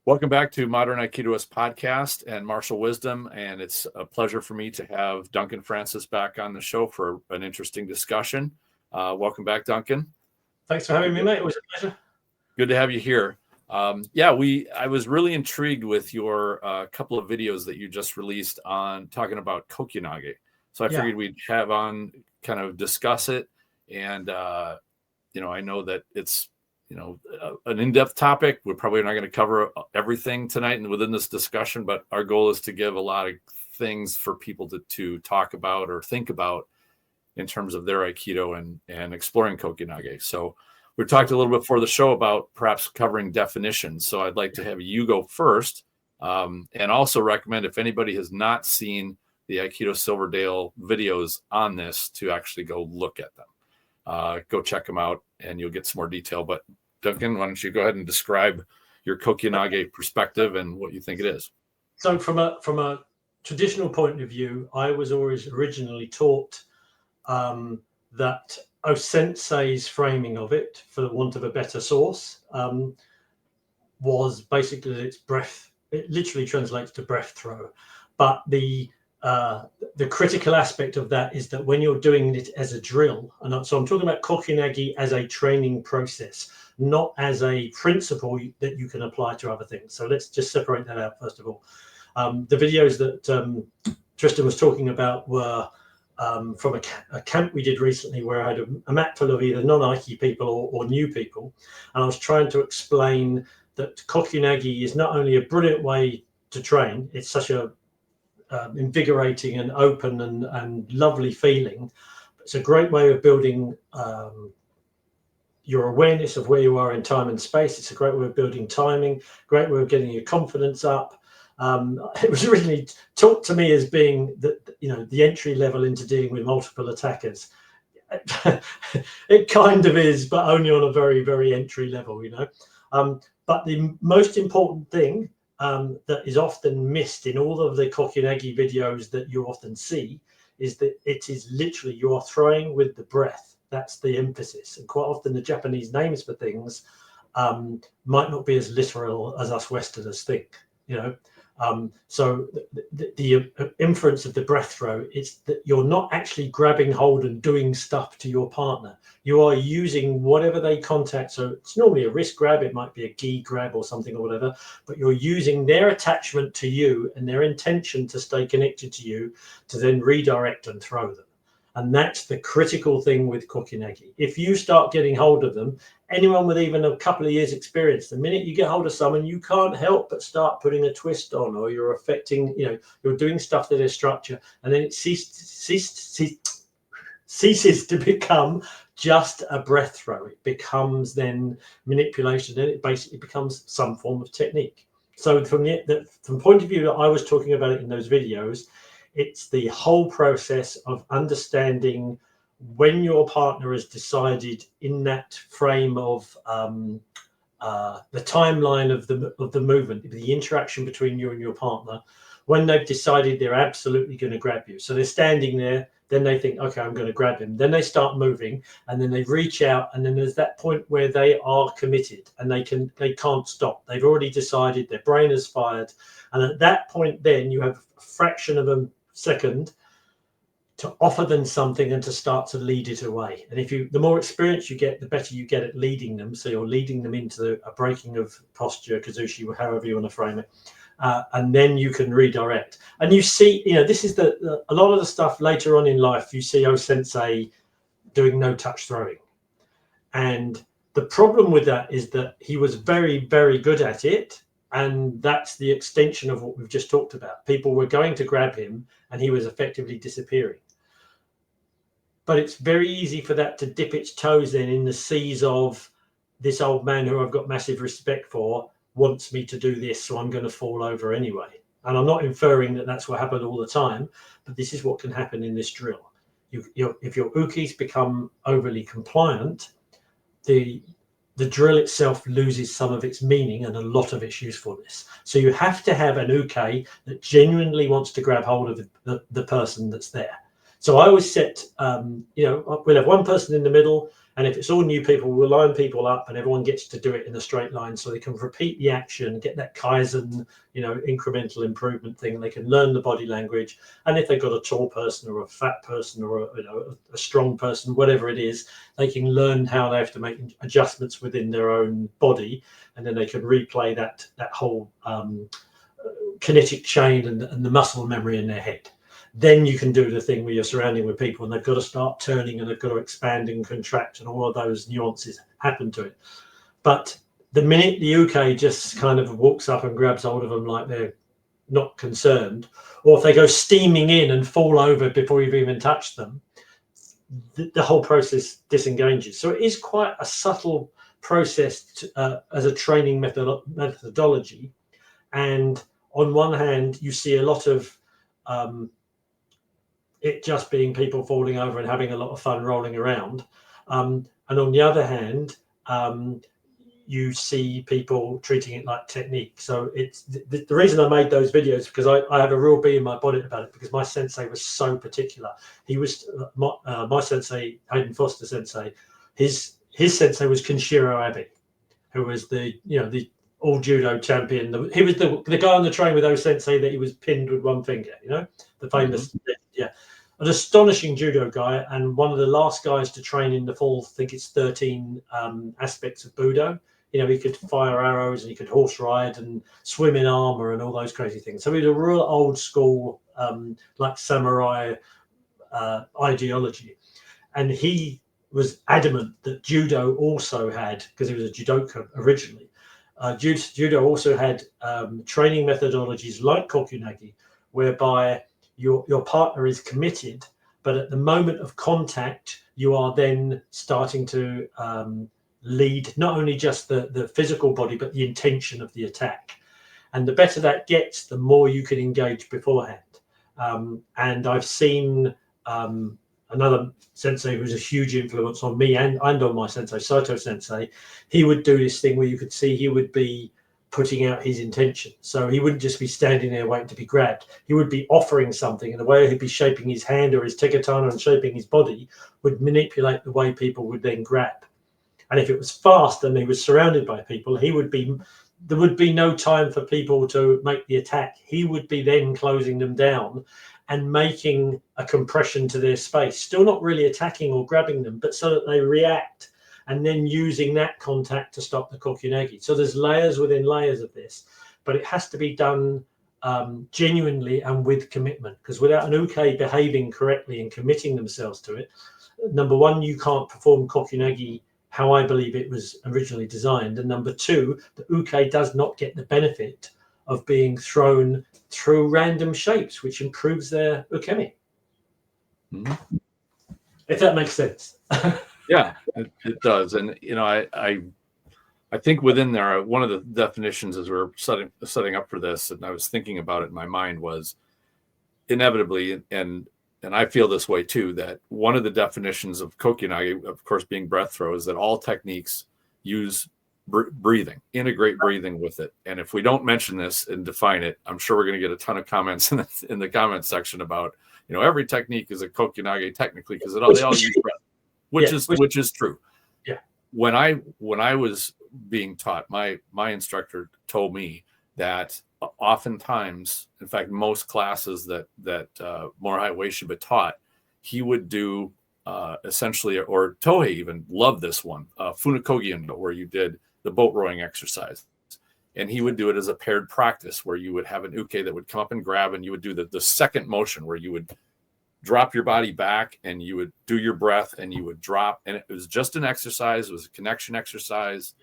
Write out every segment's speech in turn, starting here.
Welcome back to Modern Aikidoist Podcast and Martial Wisdom. And it's a pleasure for me to have Dunken Francis back on the show for an interesting discussion. Welcome back, Dunken. Thanks for having me, mate. It was a pleasure. Good to have you here. I was really intrigued with your couple of videos that you just released on talking about Kokyunage. So I figured we'd have on kind of discuss it. And, I know that it's, an in-depth topic. We're probably not going to cover everything tonight and within this discussion, but our goal is to give a lot of things for people to talk about or think about in terms of their Aikido and exploring Kokyunage. So we talked a little bit before the show about perhaps covering definitions. So I'd like to have you go first, and also recommend if anybody has not seen the Aikido Silverdale videos on this to actually go look at them. Go check them out and you'll get some more detail. But Dunken, why don't you go ahead and describe your Kokyunage perspective and what you think it is? So from a traditional point of view, I was always originally taught that Sensei's framing of it, for the want of a better source, was basically that it's breath. It literally translates to breath throw. But the critical aspect of that is that when you're doing it as a drill, and so I'm talking about Kokyunage as a training process, not as a principle that you can apply to other things. So let's just separate that out first of all. The videos that Tristan was talking about were from a camp we did recently where I had a mat full of either non-Aiki people or new people, and I was trying to explain that Kokyunage is not only a brilliant way to train, it's such a invigorating and open and lovely feeling. It's a great way of building your awareness of where you are in time and space. It's a great way of building timing, great way of getting your confidence up. It was originally taught to me as being the entry level into dealing with multiple attackers. It kind of is, but only on a very, very entry level, But the most important thing that is often missed in all of the Kokyunage videos that you often see is that it is literally you are throwing with the breath. That's the emphasis. And quite often the Japanese names for things might not be as literal as us Westerners think, So the inference of the breath throw is that you're not actually grabbing hold and doing stuff to your partner. You are using whatever they contact. So it's normally a wrist grab. It might be a gi grab or something or whatever, but you're using their attachment to you and their intention to stay connected to you to then redirect and throw them. And that's the critical thing with Kokyunage. If you start getting hold of them, anyone with even a couple of years experience, the minute you get hold of someone, you can't help but start putting a twist on, or you're affecting, you're doing stuff to their structure, and then it ceases to become just a breath throw. It becomes then manipulation, and it basically becomes some form of technique. So from the point of view that I was talking about it in those videos, it's the whole process of understanding when your partner has decided in that frame of the timeline of the movement, the interaction between you and your partner, when they've decided they're absolutely going to grab you. So they're standing there, then they think, okay, I'm going to grab him. Then they start moving, and then they reach out, and then there's that point where they are committed and they can't stop. They've already decided, their brain has fired. And at that point, then you have a fraction of a second to offer them something and to start to lead it away. And the more experience you get, the better you get at leading them. So you're leading them into a breaking of posture, kazushi, however you want to frame it. And then you can redirect. And you see, this is a lot of the stuff later on in life, you see Sensei doing no touch throwing. And the problem with that is that he was very, very good at it. And that's the extension of what we've just talked about. People were going to grab him and he was effectively disappearing. But it's very easy for that to dip its toes in the seas of this old man who I've got massive respect for wants me to do this, so I'm going to fall over anyway. And I'm not inferring that that's what happened all the time, but this is what can happen in this drill. If your ukis become overly compliant, the drill itself loses some of its meaning and a lot of its usefulness. So you have to have an uke that genuinely wants to grab hold of the person that's there. So I always set, we'll have one person in the middle, And if it's all new people, we'll line people up and everyone gets to do it in a straight line so they can repeat the action, get that Kaizen, incremental improvement thing. They can learn the body language. And if they've got a tall person or a fat person or a strong person, whatever it is, they can learn how they have to make adjustments within their own body. And then they can replay that whole kinetic chain and the muscle memory in their head. Then you can do the thing where you're surrounding with people and they've got to start turning and they've got to expand and contract and all of those nuances happen to it. But the minute the uke just kind of walks up and grabs hold of them like they're not concerned, or if they go steaming in and fall over before you've even touched them, the whole process disengages. So it is quite a subtle process as a training methodology. And on one hand, you see a lot of it just being people falling over and having a lot of fun rolling around. And on the other hand, you see people treating it like technique. So it's the reason I made those videos, because I have a real bee in my bonnet about it, because my sensei was so particular. He was my sensei, Hayden Foster sensei. His sensei was Kenshiro Abe, who was the all judo champion. He was the guy on the train with O sensei that he was pinned with one finger. The famous an astonishing judo guy, and one of the last guys to train in the full, I think it's 13 aspects of Budo. He could fire arrows and he could horse ride and swim in armor and all those crazy things. So he was a real old school, like samurai ideology. And he was adamant that judo also had, because he was a judoka originally, judo also had training methodologies like Kokyunage, whereby your partner is committed, but at the moment of contact, you are then starting to lead not only just the physical body, but the intention of the attack. And the better that gets, the more you can engage beforehand. And I've seen another sensei who's a huge influence on me and on my sensei, Saito sensei. He would do this thing where you could see he would be putting out his intention. So he wouldn't just be standing there waiting to be grabbed. He would be offering something, and the way he'd be shaping his hand or his tekatana and shaping his body would manipulate the way people would then grab. And if it was fast and he was surrounded by people, there would be no time for people to make the attack. He would be then closing them down and making a compression to their space, still not really attacking or grabbing them, but so that they react, and then using that contact to stop the Kokyunage. So there's layers within layers of this, but it has to be done genuinely and with commitment, because without an uke behaving correctly and committing themselves to it, number one, you can't perform Kokyunage how I believe it was originally designed, and number two, the uke does not get the benefit of being thrown through random shapes, which improves their ukemi. Mm-hmm. If that makes sense. Yeah, it does. And I think within there, one of the definitions as we're setting up for this, and I was thinking about it in my mind, was inevitably, and I feel this way too, that one of the definitions of Kokyunage, of course, being breath throw, is that all techniques use breathing, integrate breathing with it. And if we don't mention this and define it, I'm sure we're going to get a ton of comments in the comments section about, every technique is a Kokyunage technically, because they all use breath. Which is true. Yeah. When I was being taught, my instructor told me that oftentimes, in fact, most classes that Morihei Ueshiba taught, he would do essentially, or Tohei even loved this one, Funakogi, where you did the boat rowing exercise. And he would do it as a paired practice where you would have an uke that would come up and grab, and you would do the second motion where you would drop your body back and you would do your breath and you would drop. And it was just an exercise. It was a connection exercise.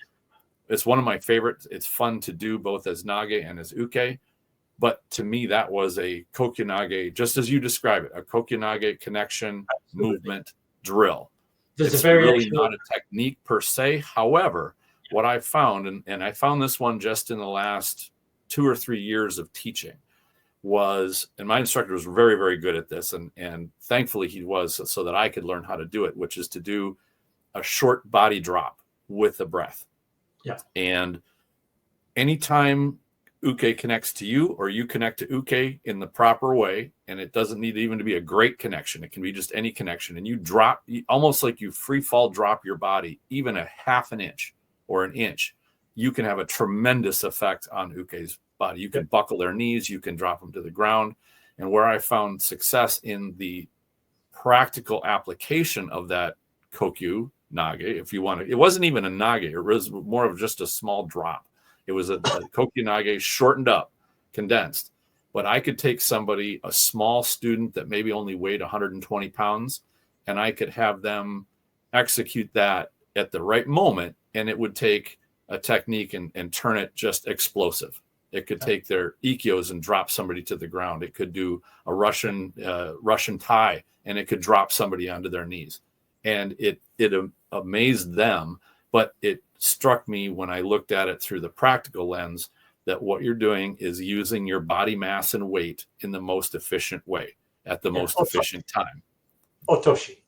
It's one of my favorites. It's fun to do both as nage and as uke. But to me, that was a Kokyunage, just as you describe it, a Kokyunage connection, movement, drill. It's really not a technique per se. However, what I found, and I found this one just in the last 2 or 3 years of teaching, was, and my instructor was very, very good at this, and thankfully he was, so that I could learn how to do it, which is to do a short body drop with the breath. Yeah. And anytime uke connects to you, or you connect to uke in the proper way. And it doesn't need even to be a great connection. It can be just any connection. And you drop, almost like you free fall drop your body, even a half an inch or an inch. You can have a tremendous effect on uke's body. You can buckle their knees. You can drop them to the ground. And where I found success in the practical application of that Kokyunage, if you want to, it wasn't even a nage. It was more of just a small drop. It was a Kokyunage shortened up, condensed. But I could take somebody, a small student that maybe only weighed 120 pounds, and I could have them execute that at the right moment, and it would take a technique and turn it just explosive. It could take their ikios and drop somebody to the ground. It could do a Russian Thai, and it could drop somebody onto their knees. And it amazed them, but it struck me when I looked at it through the practical lens that what you're doing is using your body mass and weight in the most efficient way at the most efficient time. Otoshi.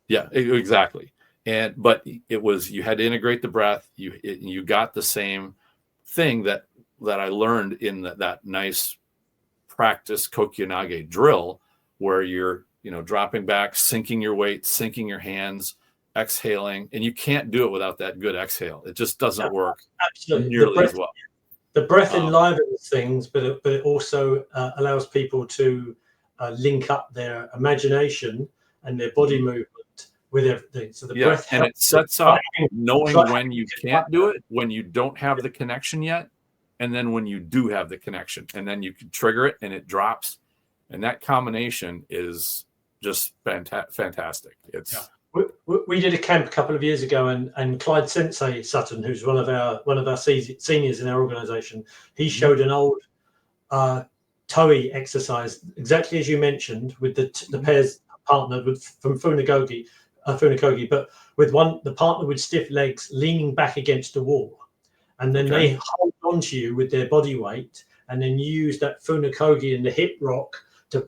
Yeah, exactly. But it was, you had to integrate the breath. You got the same thing that I learned in that nice practice Kokyunage drill, where you're, dropping back, sinking your weight, sinking your hands, exhaling, and you can't do it without that good exhale. It just doesn't work nearly as well. The breath enlivens things, but it also allows people to link up their imagination and their body movement with everything. So the breath, and it sets up knowing when you can't do it, when you don't have the connection yet, and then when you do have the connection, and then you can trigger it and it drops, and that combination is just fantastic. It's we did a camp a couple of years ago, and Clyde Sensei Sutton, who's one of our seniors in our organization, he showed an old Toi exercise exactly as you mentioned, with the pairs partnered from Funakogi, but with the partner with stiff legs leaning back against the wall, and then they hold on to you with their body weight, and then you use that Funakogi and the hip rock to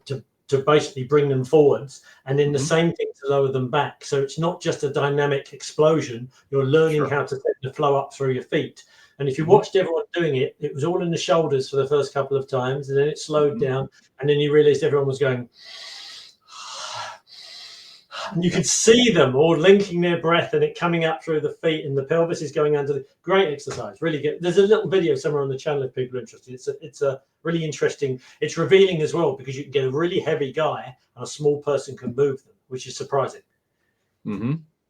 basically bring them forwards, and then the same thing to lower them back. So it's not just a dynamic explosion. You're learning how to set the flow up through your feet. And if you watched everyone doing it, it was all in the shoulders for the first couple of times, and then it slowed down, and then you realized everyone was going, and you could see them all linking their breath and it coming up through the feet, and the pelvis is going under. Great exercise, really good. There's a little video somewhere on the channel if people are interested. It's a really interesting. It's revealing as well, because you can get a really heavy guy and a small person can move them, which is surprising.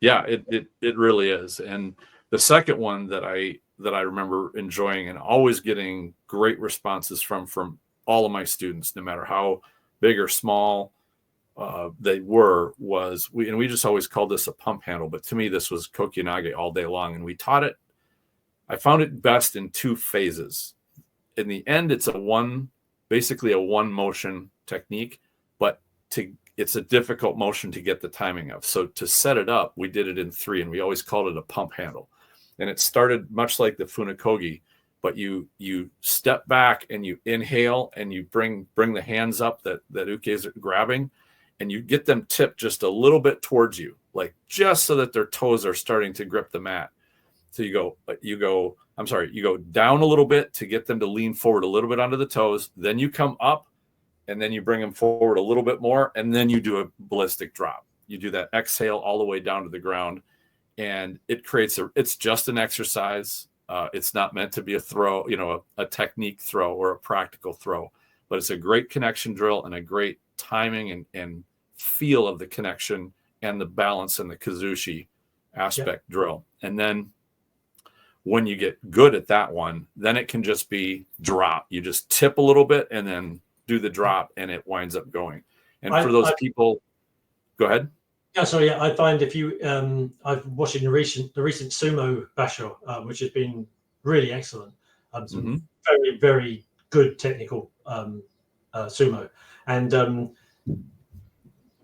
Yeah, it really is. And the second one that I remember enjoying and always getting great responses from all of my students, no matter how big or small they was we just always called this a pump handle, but to me this was Kokyunage all day long, and we taught it. I found it best in two phases. In the end, it's basically a one motion technique, but it's a difficult motion to get the timing of. So to set it up, we did it in three, and we always called it a pump handle. And it started much like the Funakogi, but you step back and you inhale and you bring the hands up that uke is grabbing, and you get them tipped just a little bit towards you, like just so that their toes are starting to grip the mat. So you go down a little bit to get them to lean forward a little bit onto the toes. Then you come up, and then you bring them forward a little bit more, and then you do a ballistic drop. You do that exhale all the way down to the ground, and it creates it's just an exercise. It's not meant to be a throw, a technique throw or a practical throw, but it's a great connection drill and a great timing and feel of the connection and the balance and the kazushi aspect drill. And then when you get good at that one, then it can just be drop. You just tip a little bit and then do the drop, and it winds up going. And for those people, go ahead. Yeah, sorry. I find if you, I've watching the recent sumo basho, which has been really excellent. Some very, very good technical sumo, and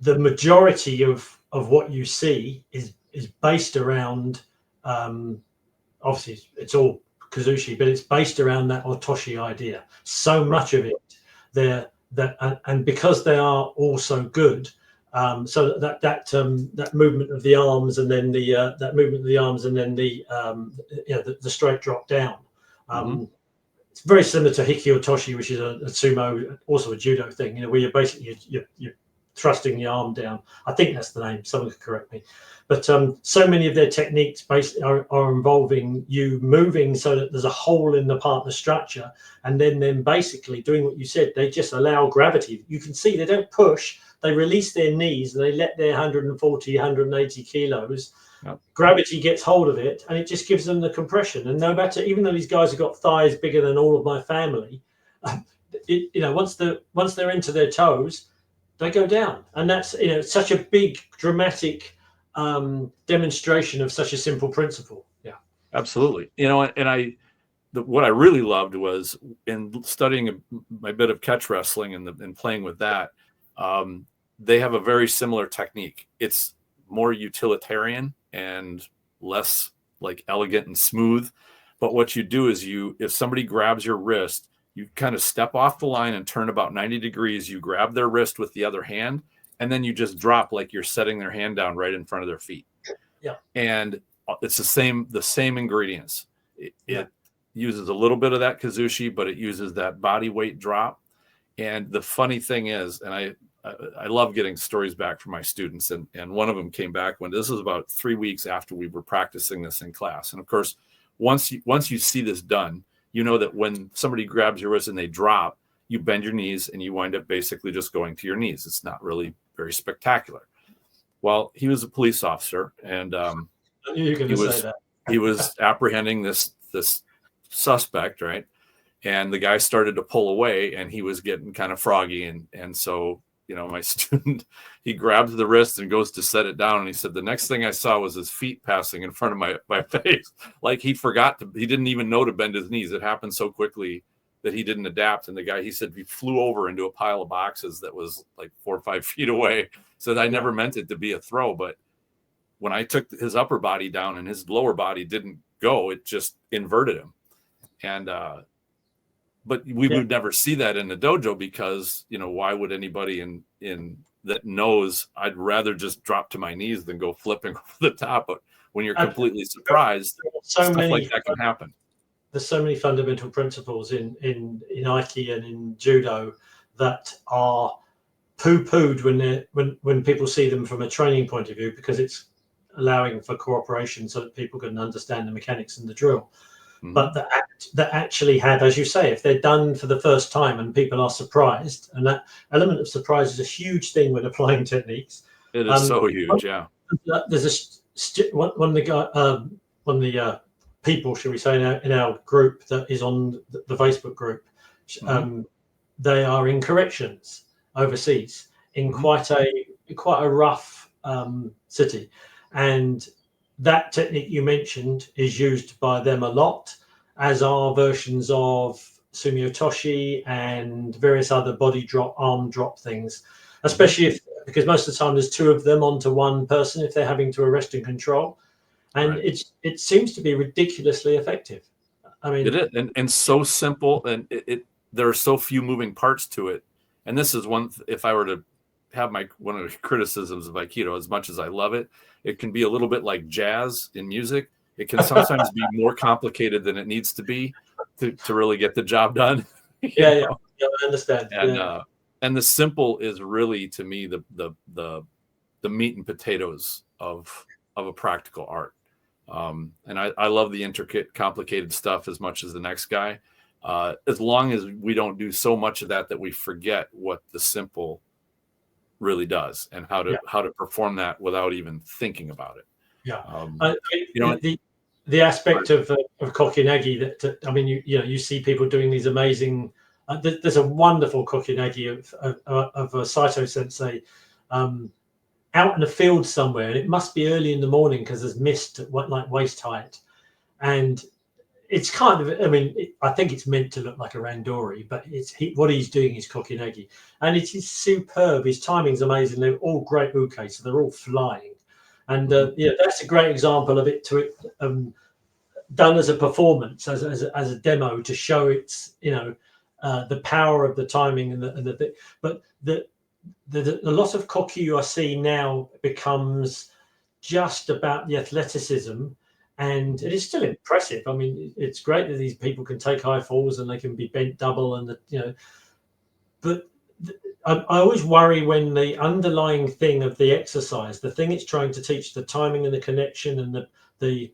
the majority of what you see is based around. Obviously, it's all kazushi, but it's based around that otoshi idea. So much of it, and because they are all so good. So that movement of the arms, and then the straight drop down. it's very similar to hiki or toshi, which is a sumo, also a judo thing, where you're basically you're thrusting the arm down. I think that's the name. Someone could correct me. But so many of their techniques basically are involving you moving so that there's a hole in the partner structure, and then basically doing what you said. They just allow gravity. You can see they don't push. They release their knees and they let their 140, 180 kilos. Yep. Gravity gets hold of it, and it just gives them the compression. And no matter, even though these guys have got thighs bigger than all of my family, once they're into their toes, they go down. And that's such a big dramatic demonstration of such a simple principle. Yeah, absolutely. And what I really loved was in studying my bit of catch wrestling and playing with that. They have a very similar technique. It's more utilitarian and less like elegant and smooth. But what you do is if somebody grabs your wrist, you kind of step off the line and turn about 90 degrees. You grab their wrist with the other hand, and then you just drop like you're setting their hand down right in front of their feet. Yeah. And it's the same ingredients. It uses a little bit of that kazushi, but it uses that body weight drop. And the funny thing is, and I love getting stories back from my students, and one of them came back when this was about 3 weeks after we were practicing this in class. And of course, once you see this done, you know that when somebody grabs your wrist and they drop, you bend your knees and you wind up basically just going to your knees. It's not really very spectacular. Well, he was a police officer, and he was apprehending this suspect, right? And the guy started to pull away, and he was getting kind of froggy, and so my student, he grabs the wrist and goes to set it down, and he said the next thing I saw was his feet passing in front of my face, like he didn't even know to bend his knees. It happened so quickly that he didn't adapt. And the guy, he said, he flew over into a pile of boxes that was like 4 or 5 feet away. Said I never meant it to be a throw, but when I took his upper body down and his lower body didn't go, it just inverted him. And but we would never see that in the dojo because, why would anybody in that knows I'd rather just drop to my knees than go flipping over the top. But when you're completely surprised, stuff like that can happen. There's so many fundamental principles in Aiki and in Judo that are poo-pooed when people see them from a training point of view, because it's allowing for cooperation so that people can understand the mechanics and the drill. But that actually have, as you say, if they're done for the first time and people are surprised, and that element of surprise is a huge thing when applying techniques. It is so huge, yeah. There's one of the people, shall we say, in our group that is on the Facebook group. They are in corrections overseas in quite a rough city, and that technique you mentioned is used by them a lot, as are versions of Sumiyotoshi and various other body drop, arm drop things, especially because most of the time there's 2 of them onto one person if they're having to arrest and control. And it seems to be ridiculously effective. I mean, it is, and so simple, and there are so few moving parts to it. And this is one, if I were to have one of the criticisms of Aikido, as much as I love it, it can be a little bit like jazz in music. It can sometimes be more complicated than it needs to be to really get the job done. I understand. And the simple is really, to me, the meat and potatoes of a practical art. And I love the intricate, complicated stuff as much as the next guy, as long as we don't do so much of that we forget what the simple really does and how to perform that without even thinking about it. The aspect of Kokyunage that I mean, you see people doing these amazing. There's a wonderful Kokyunage of Saito Sensei out in the field somewhere, and it must be early in the morning because there's mist at like waist height, and it's kind of, I mean, I think it's meant to look like a randori, but what he's doing is Kokyunage, and it is superb. His timing's amazing. They're all great uke, so they're all flying, and that's a great example of it done as a performance, as a demo to show its the power of the timing and the but the lot of kokyu I see now becomes just about the athleticism and it is still impressive. I mean, it's great that these people can take high falls and they can be bent double, and but I always worry when the underlying thing of the exercise, the thing it's trying to teach, the timing and the connection and the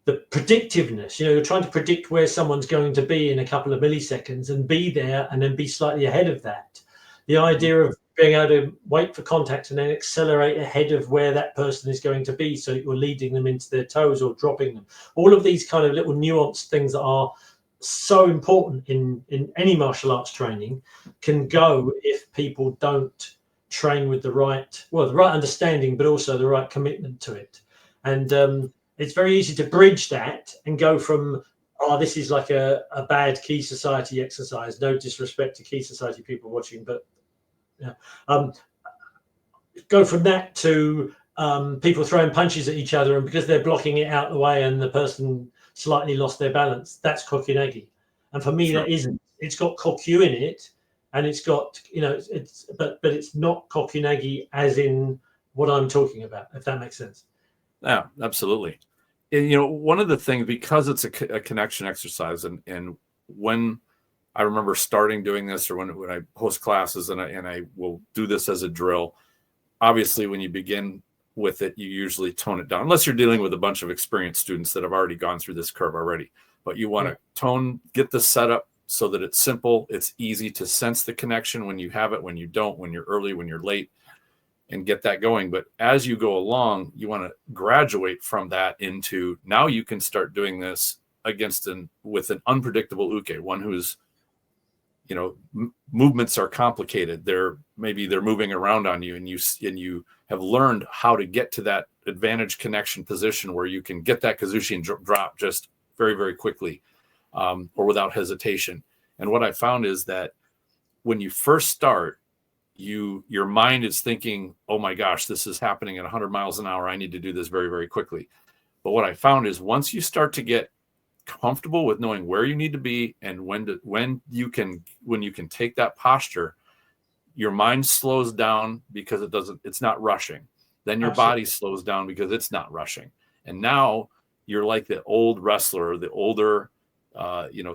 predictiveness. You're trying to predict where someone's going to be in a couple of milliseconds and be there and then be slightly ahead of that. The idea of being able to wait for contact and then accelerate ahead of where that person is going to be, so you're leading them into their toes or dropping them. All of these kind of little nuanced things that are so important in any martial arts training can go if people don't train with the right understanding, but also the right commitment to it. And it's very easy to bridge that and go from, this is like a bad Key Society exercise. No disrespect to Key Society people watching, but go from that to people throwing punches at each other, and because they're blocking it out the way and the person slightly lost their balance, that's Kokyunage. And for me, that isn't. It's got Kokyu in it, and it's got, but it's not Kokyunage as in what I'm talking about, if that makes sense. Yeah, absolutely. And, one of the things, because it's a connection exercise, and when I remember starting doing this, or when I host classes and I will do this as a drill, obviously when you begin with it, you usually tone it down, unless you're dealing with a bunch of experienced students that have already gone through this curve already. But you want to get the setup so that it's simple, it's easy to sense the connection when you have it, when you don't, when you're early, when you're late, and get that going. But as you go along, you want to graduate from that into, now you can start doing this with an unpredictable uke, one who's, movements are complicated. They're moving around on you, and you have learned how to get to that advantage connection position where you can get that kazushi and drop just very, very quickly, or without hesitation. And what I found is that when you first start, your mind is thinking, oh my gosh, this is happening at 100 miles an hour. I need to do this very, very quickly. But what I found is once you start to get comfortable with knowing where you need to be and when you can take that posture, your mind slows down because it's not rushing. Then your body slows down because it's not rushing. And now you're like the old wrestler, the older,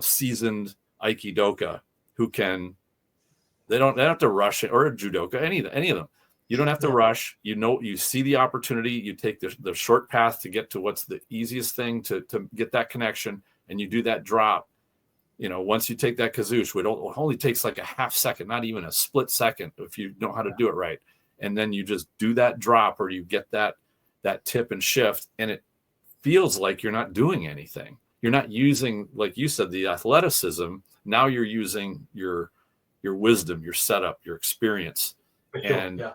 seasoned aikidoka who they don't have to rush it, or a judoka, any of them. You don't have to rush. You see the opportunity. You take the short path to get to what's the easiest thing to get that connection, and you do that drop. Once you take that kazush, it only takes like a half second, not even a split second, if you know how to do it right. And then you just do that drop, or you get that tip and shift, and it feels like you're not doing anything. You're not using, like you said, the athleticism. Now you're using your wisdom, your setup, your experience. And it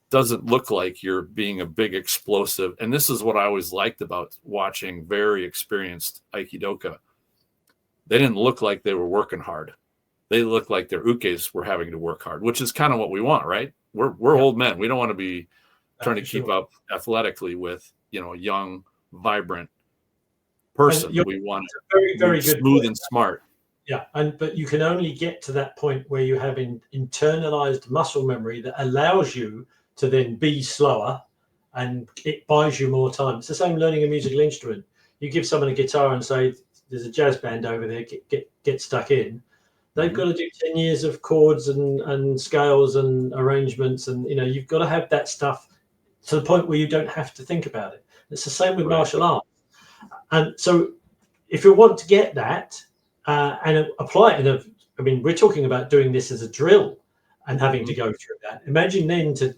doesn't look like you're being a big explosive. And this is what I always liked about watching very experienced aikidoka. They didn't look like they were working hard. They looked like their ukes were having to work hard, which is kind of what we want, right? We're old men. We don't want to be trying to keep up athletically with, a young, vibrant person. We want very, very good smooth and smart. Yeah, but you can only get to that point where you have internalized muscle memory that allows you to then be slower, and it buys you more time. It's the same learning a musical instrument. You give someone a guitar and say, there's a jazz band over there, get stuck in. They've got to do 10 years of chords and scales and arrangements, and you've got to have that stuff to the point where you don't have to think about it. It's the same with martial arts. And so if you want to get that, and apply it we're talking about doing this as a drill and having to go through that. Imagine then to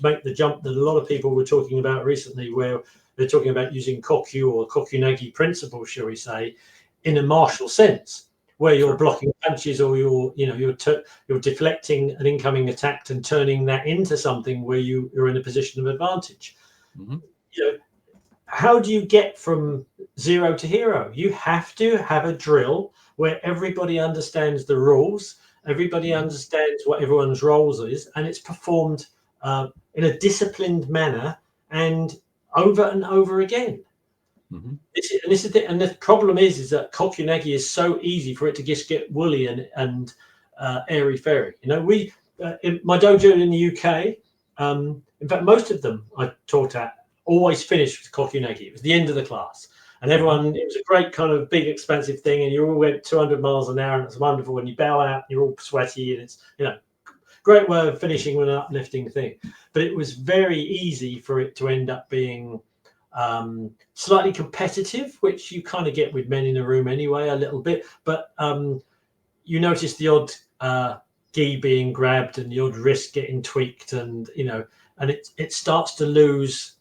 make the jump that a lot of people were talking about recently, where they're talking about using Kokyu or Kokyunage principles, shall we say, in a martial sense, where you're blocking punches, or you're deflecting an incoming attack and turning that into something where you're in a position of advantage. How do you get from zero to hero? You have to have a drill where everybody understands the rules, everybody understands what everyone's roles is, and it's performed in a disciplined manner and over again. And the problem is that Kokyunage is so easy for it to just get woolly and airy-fairy. In my dojo in the UK, in fact, most of them I taught at always finished with Kokyunage. It was the end of the class. And everyone, it was a great kind of big, expensive thing. And you all went 200 miles an hour, and it's wonderful. When you bow out, you're all sweaty, and it's, great way of finishing with an uplifting thing. But it was very easy for it to end up being slightly competitive, which you kind of get with men in a room anyway, a little bit. But you notice the odd gi being grabbed and the odd wrist getting tweaked, and and it starts to lose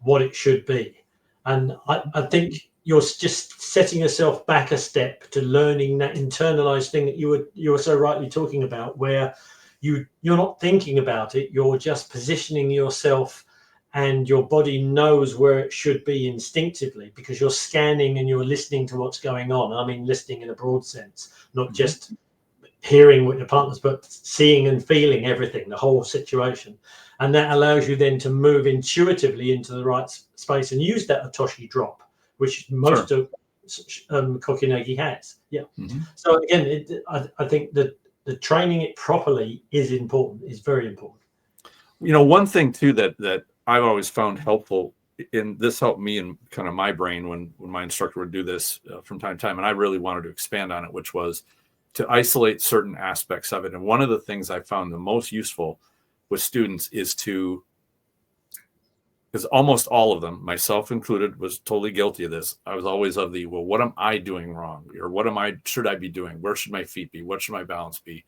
what it should be. And I think you're just setting yourself back a step to learning that internalized thing that you were so rightly talking about, where you're not thinking about it, you're just positioning yourself, and your body knows where it should be instinctively, because you're scanning and you're listening to what's going on. I mean, listening in a broad sense, not just hearing what your partner's, but seeing and feeling everything, the whole situation. And that allows you then to move intuitively into the right space and use that Otoshi drop, which most of Kokyunage has. Yeah. So again, I think that the training it properly is important, is very important. One thing too that I've always found helpful, and this helped me in kind of my brain when my instructor would do this from time to time, and I really wanted to expand on it, which was to isolate certain aspects of it. And one of the things I found the most useful with students is because almost all of them, myself included, was totally guilty of this. I was always of the, well, what am I doing wrong? Or should I be doing? Where should my feet be? What should my balance be?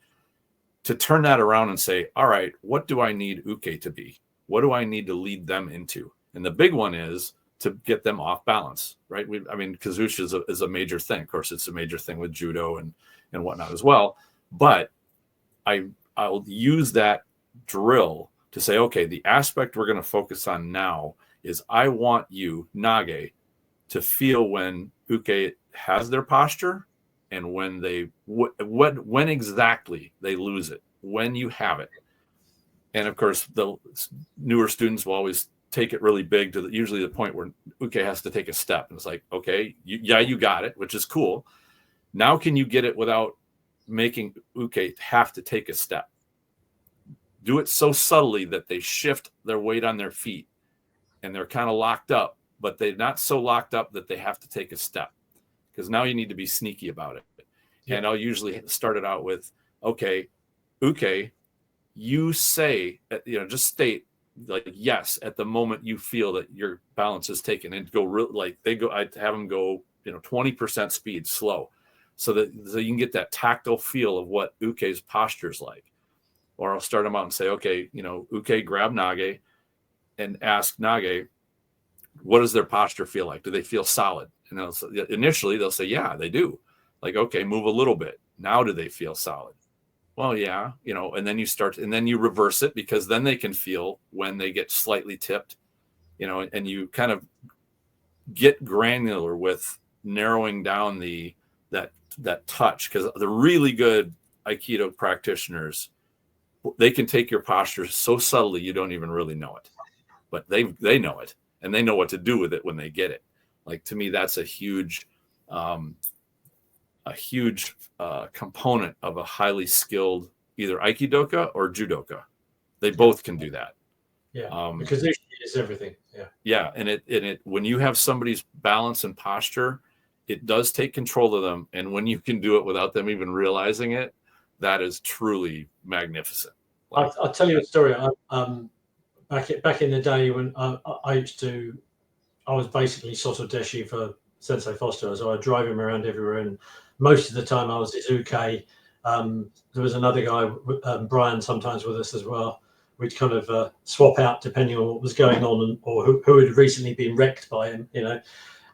To turn that around and say, all right, what do I need uke to be? What do I need to lead them into? And the big one is to get them off balance, right? Kazushi is a major thing. Of course, it's a major thing with judo and whatnot as well. But I'll use that drill to say, okay, the aspect we're going to focus on now is I want you, Nage, to feel when uke has their posture and when when exactly they lose it, when you have it. And of course, the newer students will always take it really big to usually the point where uke has to take a step. And it's like, okay, you got it, which is cool. Now can you get it without making uke have to take a step? Do it so subtly that they shift their weight on their feet and they're kind of locked up, but they're not so locked up that they have to take a step, because now you need to be sneaky about it. Yeah. And I'll usually start it out with, okay, uke, you say, just state like yes at the moment you feel that your balance is taken, and go I have them go 20% speed slow, so you can get that tactile feel of what uke's posture is like. Or I'll start them out and say, okay, uke, grab Nage and ask Nage, what does their posture feel like? Do they feel solid? And initially they'll say, yeah, they do. Like, okay, move a little bit. Now do they feel solid? Well, yeah, and then you reverse it, because then they can feel when they get slightly tipped, and you kind of get granular with narrowing down that touch, because the really good Aikido practitioners, they can take your posture so subtly you don't even really know it, but they know it, and they know what to do with it when they get it. Like, to me, that's a huge component of a highly skilled either aikidoka or judoka. They both can do that. Yeah, because it is everything. Yeah, and it when you have somebody's balance and posture, it does take control of them, and when you can do it without them even realizing it, that is truly magnificent. I'll tell you a story. Back in the day when I was basically Soto Deshi for Sensei Foster, so I'd drive him around everywhere, and most of the time I was his uke. There was another guy, Brian, sometimes with us as well. We'd kind of swap out depending on what was going on, or who had recently been wrecked by him,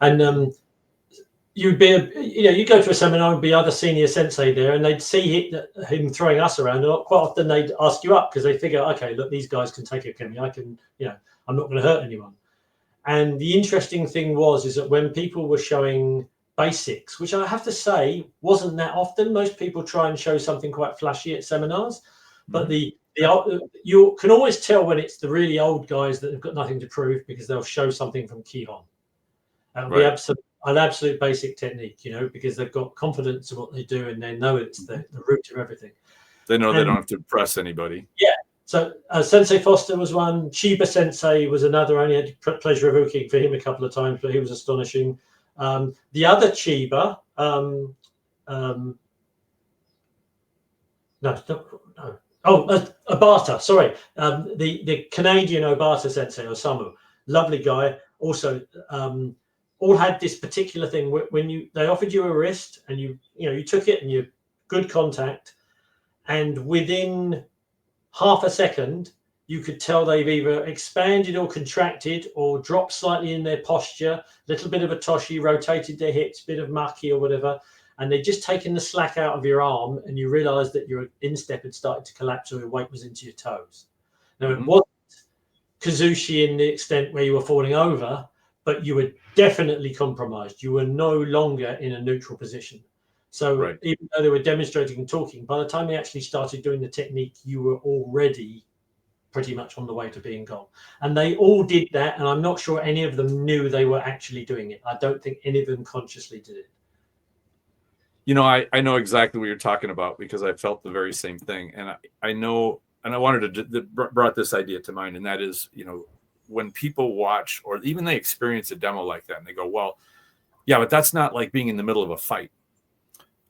and you'd be, you go to a seminar and be other senior sensei there, and they'd see him throwing us around, and quite often they'd ask you up because they figure, okay, look, these guys can take it from me. I can, I'm not going to hurt anyone. And the interesting thing is that when people were showing basics, which I have to say wasn't that often, most people try and show something quite flashy at seminars, but you can always tell when it's the really old guys that have got nothing to prove, because they'll show something from Kihon. It'll be an absolute basic technique, because they've got confidence in what they do, and they know it's the root of everything. They know they don't have to impress anybody. Yeah. So Sensei Foster was one. Chiba Sensei was another. I only had the pleasure of working for him a couple of times, but he was astonishing. The other Chiba, no. Oh, Obata. Sorry, the Canadian Obata Sensei Osamu, lovely guy. Also, all had this particular thing when they offered you a wrist and you took it and you good contact, and within half a second you could tell they've either expanded or contracted or dropped slightly in their posture, little bit of a toshi, rotated their hips, bit of maki or whatever, and they'd just taken the slack out of your arm and you realized that your instep had started to collapse or your weight was into your toes. Now, it wasn't Kazushi in the extent where you were falling over, but you were definitely compromised. You were no longer in a neutral position. So even though they were demonstrating and talking, by the time they actually started doing the technique, you were already pretty much on the way to being gone. And they all did that, and I'm not sure any of them knew they were actually doing it. I don't think any of them consciously did it. You know, I know exactly what you're talking about because I felt the very same thing. And I know, and I wanted to brought this idea to mind, and that is, you know, when people watch or even they experience a demo like that and they go, well, yeah, but that's not like being in the middle of a fight.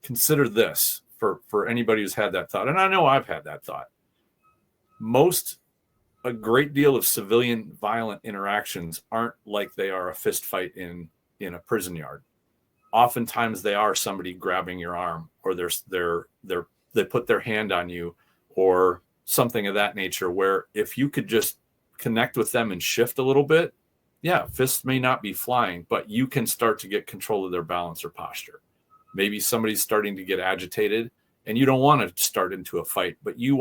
Consider this for anybody who's had that thought. And I know I've had that thought. A great deal of civilian violent interactions aren't like they are a fist fight in a prison yard. Oftentimes they are somebody grabbing your arm, or they put their hand on you or something of that nature, where if you could just connect with them and shift a little bit, yeah, fists may not be flying, but you can start to get control of their balance or posture. Maybe somebody's starting to get agitated and you don't want to start into a fight, but you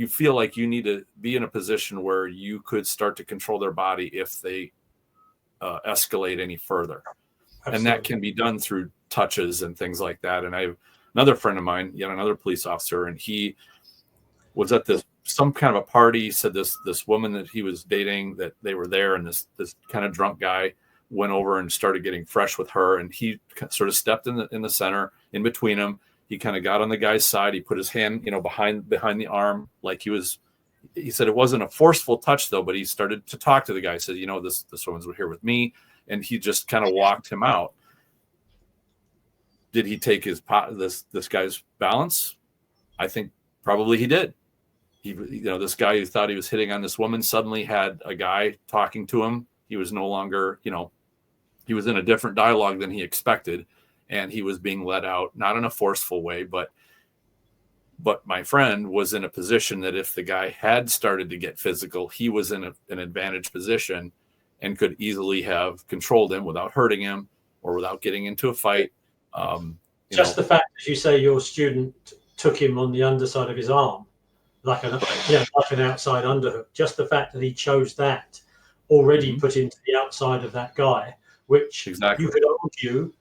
feel like you need to be in a position where you could start to control their body if they escalate any further. Absolutely. And that can be done through touches and things like that. And I have another friend of mine, yet another police officer, and he was at some kind of a party. He said this woman that he was dating, that they were there, and this kind of drunk guy went over and started getting fresh with her, and he sort of stepped in the center in between them. He kind of got on the guy's side. He put his hand, behind the arm, like he said it wasn't a forceful touch though, but he started to talk to the guy. He said, this woman's here with me. And he just kind of walked him out. Did he take this guy's balance? I think probably he did. This guy who thought he was hitting on this woman suddenly had a guy talking to him. He was no longer, he was in a different dialogue than he expected, and he was being let out, not in a forceful way, but my friend was in a position that if the guy had started to get physical, he was in an advantage position and could easily have controlled him without hurting him or without getting into a fight. The fact, as you say, your student took him on the underside of his arm, like an outside underhook. Just the fact that he chose that already put him to the outside of that guy, which you could argue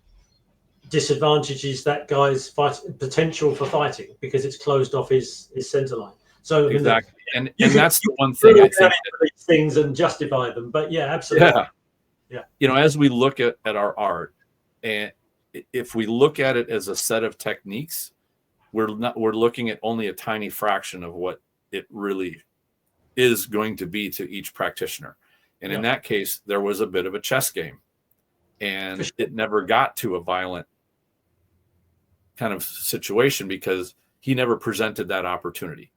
disadvantages that guy's potential for fighting because it's closed off his center line. So exactly, and that's the one thing I think these things and justify them. But yeah, absolutely. Yeah. As we look at our art, and if we look at it as a set of techniques, we're looking at only a tiny fraction of what it really is going to be to each practitioner. And in that case, there was a bit of a chess game, and it never got to a violent kind of situation because he never presented that opportunity.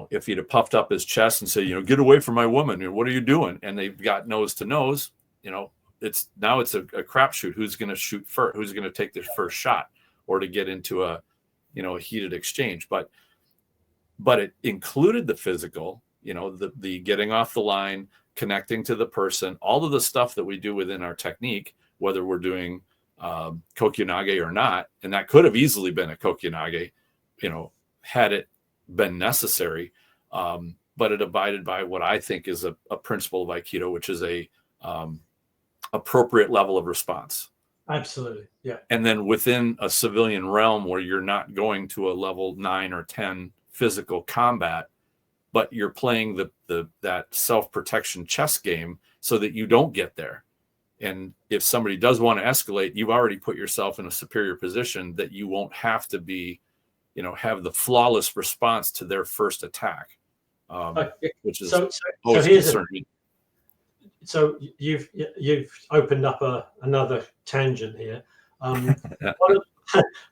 If he'd have puffed up his chest and said, get away from my woman, what are you doing? And they've got nose to nose, it's a crapshoot. Who's going to shoot first? Who's going to take the first shot, or to get into a heated exchange? But it included the physical, the getting off the line, connecting to the person, all of the stuff that we do within our technique, whether we're doing Kokyunage or not. And that could have easily been a Kokyunage, had it been necessary. But it abided by what I think is a principle of Aikido, which is a appropriate level of response. Absolutely. Yeah. And then within a civilian realm where you're not going to a level 9 or 10 physical combat, but you're playing that self-protection chess game so that you don't get there. And if somebody does want to escalate, you've already put yourself in a superior position that you won't have to be have the flawless response to their first attack, which is always concerning. So you've opened up another tangent here.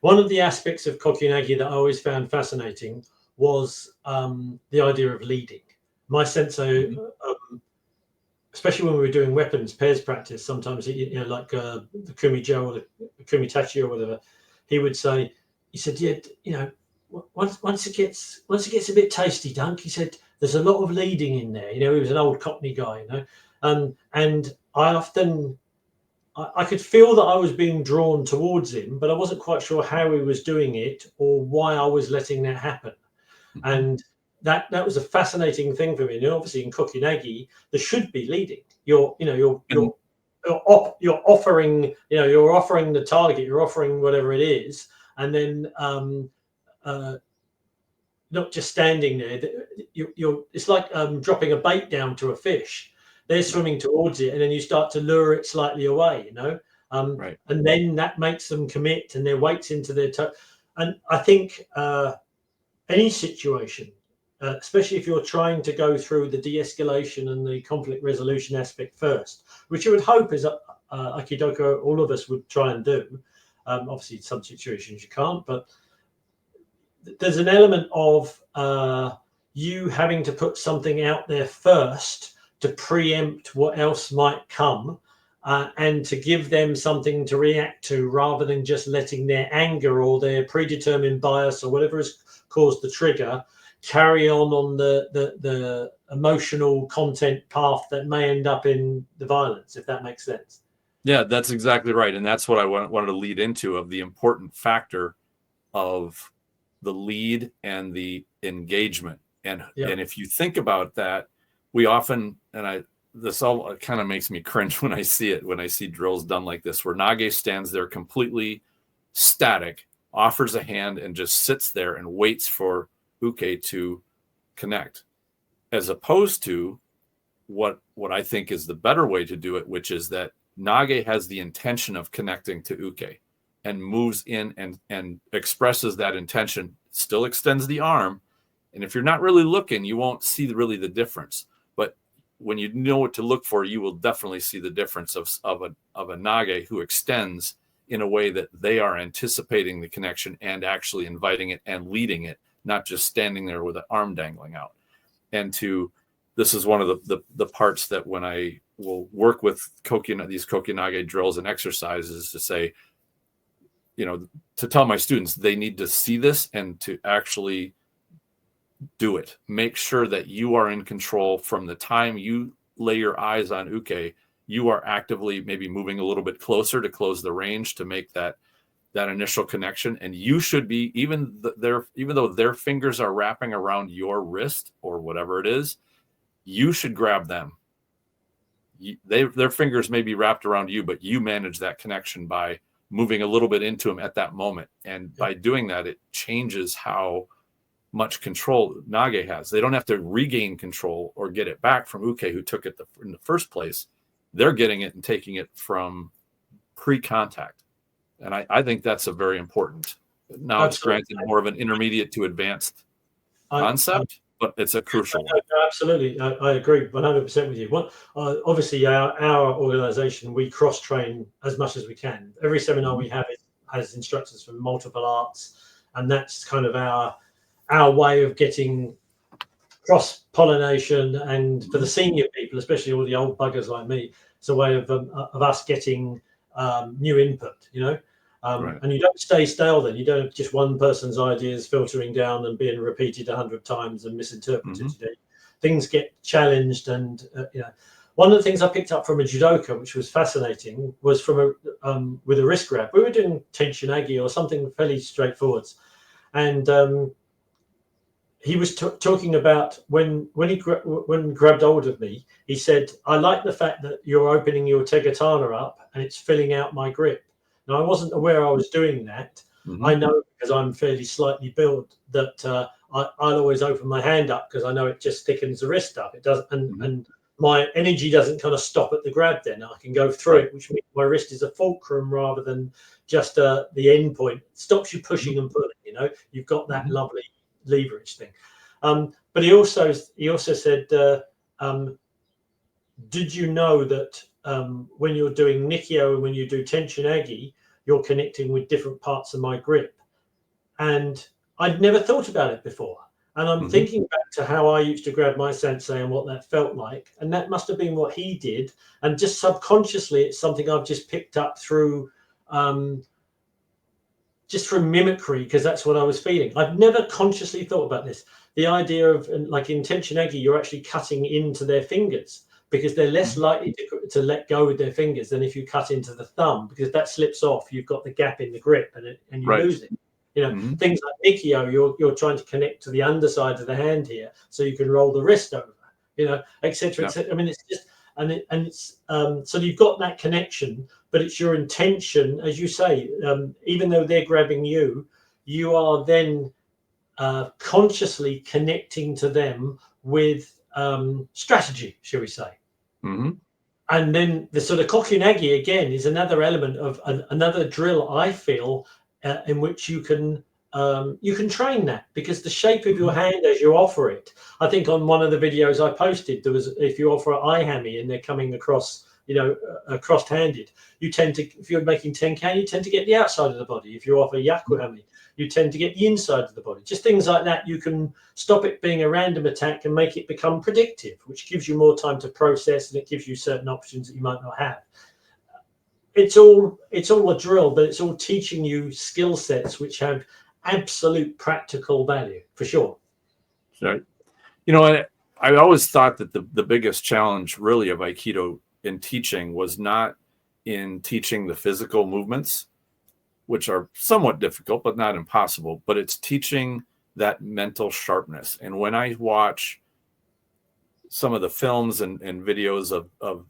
One of the aspects of Kokyunage that I always found fascinating was the idea of leading. My sensei, especially when we were doing weapons pairs practice, sometimes like the Kumijo or the Kumitachi or whatever, he said, once it gets a bit tasty, Dunk, he said, there's a lot of leading in there. He was an old Cockney guy, and I could feel that I was being drawn towards him, but I wasn't quite sure how he was doing it or why I was letting that happen. And that was a fascinating thing for me. And obviously in Kokyunage, there should be leading. You're offering, you're offering the target, you're offering whatever it is, and then not just standing there. It's like dropping a bait down to a fish. They're swimming towards it, and then you start to lure it slightly away, right. And then that makes them commit, and their weight's into their toe. And I think any situation, especially if you're trying to go through the de-escalation and the conflict resolution aspect first, which you would hope is Aikido, all of us would try and do. Obviously, in some situations you can't, but there's an element of you having to put something out there first to preempt what else might come, and to give them something to react to rather than just letting their anger or their predetermined bias or whatever has caused the trigger carry on the emotional content path that may end up in the violence, if that makes sense. Yeah, that's exactly right. And that's what I wanted to lead into, of the important factor of the lead and the engagement. And if you think about that, we often, this all kind of makes me cringe when I see it, when I see drills done like this, where Nage stands there completely static, offers a hand, and just sits there and waits for Uke to connect, as opposed to what I think is the better way to do it, which is that Nage has the intention of connecting to Uke and moves in and expresses that intention, still extends the arm. And if you're not really looking, you won't see really the difference. But when you know what to look for, you will definitely see the difference of a Nage who extends in a way that they are anticipating the connection and actually inviting it and leading it, not just standing there with an arm dangling out. And this is one of the parts that when I will work with these Kokyunage drills and exercises, to say, to tell my students, they need to see this and to actually do it. Make sure that you are in control from the time you lay your eyes on Uke. You are actively maybe moving a little bit closer to close the range to make that initial connection. And you should be, even though their fingers are wrapping around your wrist or whatever it is, you should grab them. Their fingers may be wrapped around you, but you manage that connection by moving a little bit into them at that moment. And by doing that, it changes how much control Nage has. They don't have to regain control or get it back from Uke, who took it in the first place. They're getting it and taking it from pre-contact. And I think that's a very important. Now, absolutely. It's granted more of an intermediate to advanced concept, but it's a crucial one. Absolutely. I agree 100% with you. Obviously, our organization, we cross-train as much as we can. Every seminar we have has instructors from multiple arts, and that's kind of our way of getting cross-pollination. And for the senior people, especially all the old buggers like me, it's a way of us getting new input, right. And you don't stay stale then. You don't have just one person's ideas filtering down and being repeated 100 times and misinterpreted. Things get challenged. And one of the things I picked up from a judoka, which was fascinating, was from with a wrist grab. We were doing Tenshinagi or something fairly straightforward, and he was talking about when he grabbed hold of me. He said, "I like the fact that you're opening your tegatana up and it's filling out my grip." Now, I wasn't aware I was doing that. I know, because I'm fairly slightly built, that I'll always open my hand up because I know it just thickens the wrist up. It doesn't, and my energy doesn't kind of stop at the grab. Then I can go through it, which means my wrist is a fulcrum rather than just the end point. It stops you pushing and pulling. you've got that lovely leverage thing. But he also said, did you know that when you're doing Nikio and when you do Tenchinagi, you're connecting with different parts of my grip? And I'd never thought about it before. And I'm thinking back to how I used to grab my sensei and what that felt like. And that must have been what he did. And just subconsciously, it's something I've just picked up through just from mimicry, because that's what I was feeling. I've never consciously thought about this. The idea of, like in Tenchinagi, you're actually cutting into their fingers because they're less likely to let go with their fingers than if you cut into the thumb, because that slips off. You've got the gap in the grip and you lose it. Things like Nikio, you're trying to connect to the underside of the hand here so you can roll the wrist over, etc. I mean, it's just, so you've got that connection, but it's your intention, as you say, even though they're grabbing you, you are then consciously connecting to them with strategy, shall we say. And then the sort of Kokyunage again is another element of another drill, I feel, in which you can train that, because the shape of your hand as you offer it. I think on one of the videos I posted, there was, if you offer an eye hammy and they're coming across, cross-handed, you tend to, if you're making tenkan, you tend to get the outside of the body. If you offer yaku hammy, you tend to get the inside of the body. Just things like that. You can stop it being a random attack and make it become predictive, which gives you more time to process, and it gives you certain options that you might not have. It's all a drill, but it's all teaching you skill sets which have absolute practical value, for sure. Right. I always thought that the biggest challenge really of Aikido in teaching was not in teaching the physical movements, which are somewhat difficult, but not impossible, but it's teaching that mental sharpness. And when I watch some of the films and videos of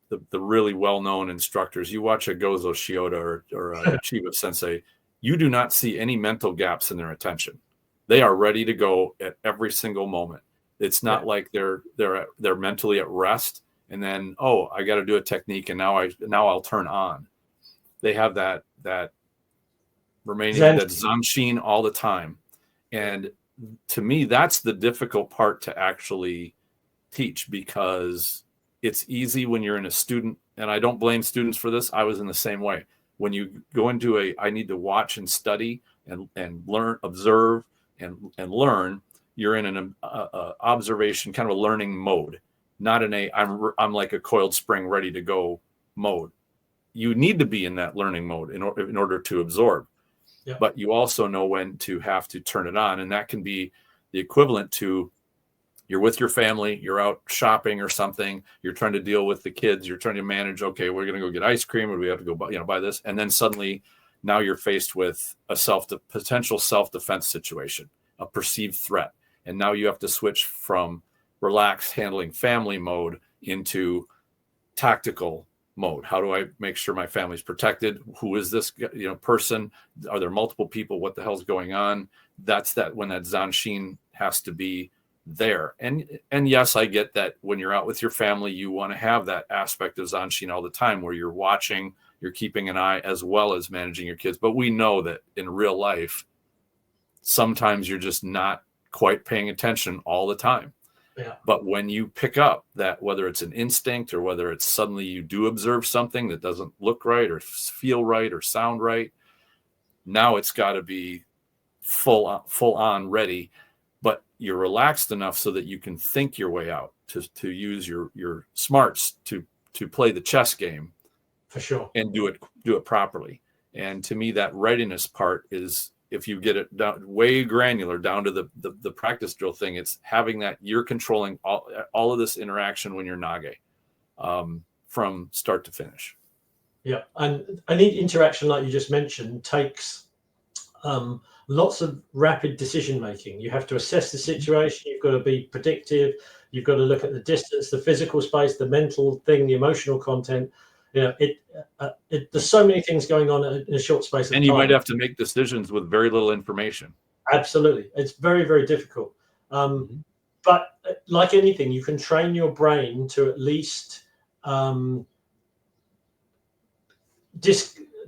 the really well-known instructors, you watch a Gozo Shiota or a Chiba Sensei, you do not see any mental gaps in their attention. They are ready to go at every single moment. It's not like they're mentally at rest and then, oh, I got to do a technique and now I'll turn on. They have that remaining that zanshin all the time. And to me, that's the difficult part to actually teach, because it's easy when you're in a student, and I don't blame students for this. I was in the same way. When you go into I need to watch and study and learn, observe and learn, you're in an observation, kind of a learning mode, not in I'm like a coiled spring ready to go mode. You need to be in that learning mode in order to absorb. But you also know when to have to turn it on. And that can be the equivalent to, you're with your family, you're out shopping or something, you're trying to deal with the kids, you're trying to manage, okay, we're going to go get ice cream, or we have to go buy this. And then suddenly now you're faced with a potential self-defense situation, a perceived threat. And now you have to switch from relaxed handling family mode into tactical mode. How do I make sure my family's protected? Who is this person? Are there multiple people? What the hell's going on? That's when that zanshin has to be there. And yes, I get that when you're out with your family, you want to have that aspect of zanshin all the time, where you're watching, you're keeping an eye, as well as managing your kids. But we know that in real life, sometimes you're just not quite paying attention all the time. But when you pick up that, whether it's an instinct or whether it's suddenly you do observe something that doesn't look right or feel right or sound right, now it's got to be full on ready. But you're relaxed enough so that you can think your way out, to use your smarts to play the chess game, for sure, and do it properly. And to me, that readiness part is, if you get it down way granular, down to the practice drill thing, it's having that you're controlling all of this interaction when you're nage, from start to finish. Yeah, and any interaction, like you just mentioned, takes lots of rapid decision making. You have to assess the situation. You've got to be predictive. You've got to look at the distance, the physical space, the mental thing, the emotional content. There's so many things going on in a short space of time. And you might have to make decisions with very little information. Absolutely. It's very, very difficult. But like anything, you can train your brain to at least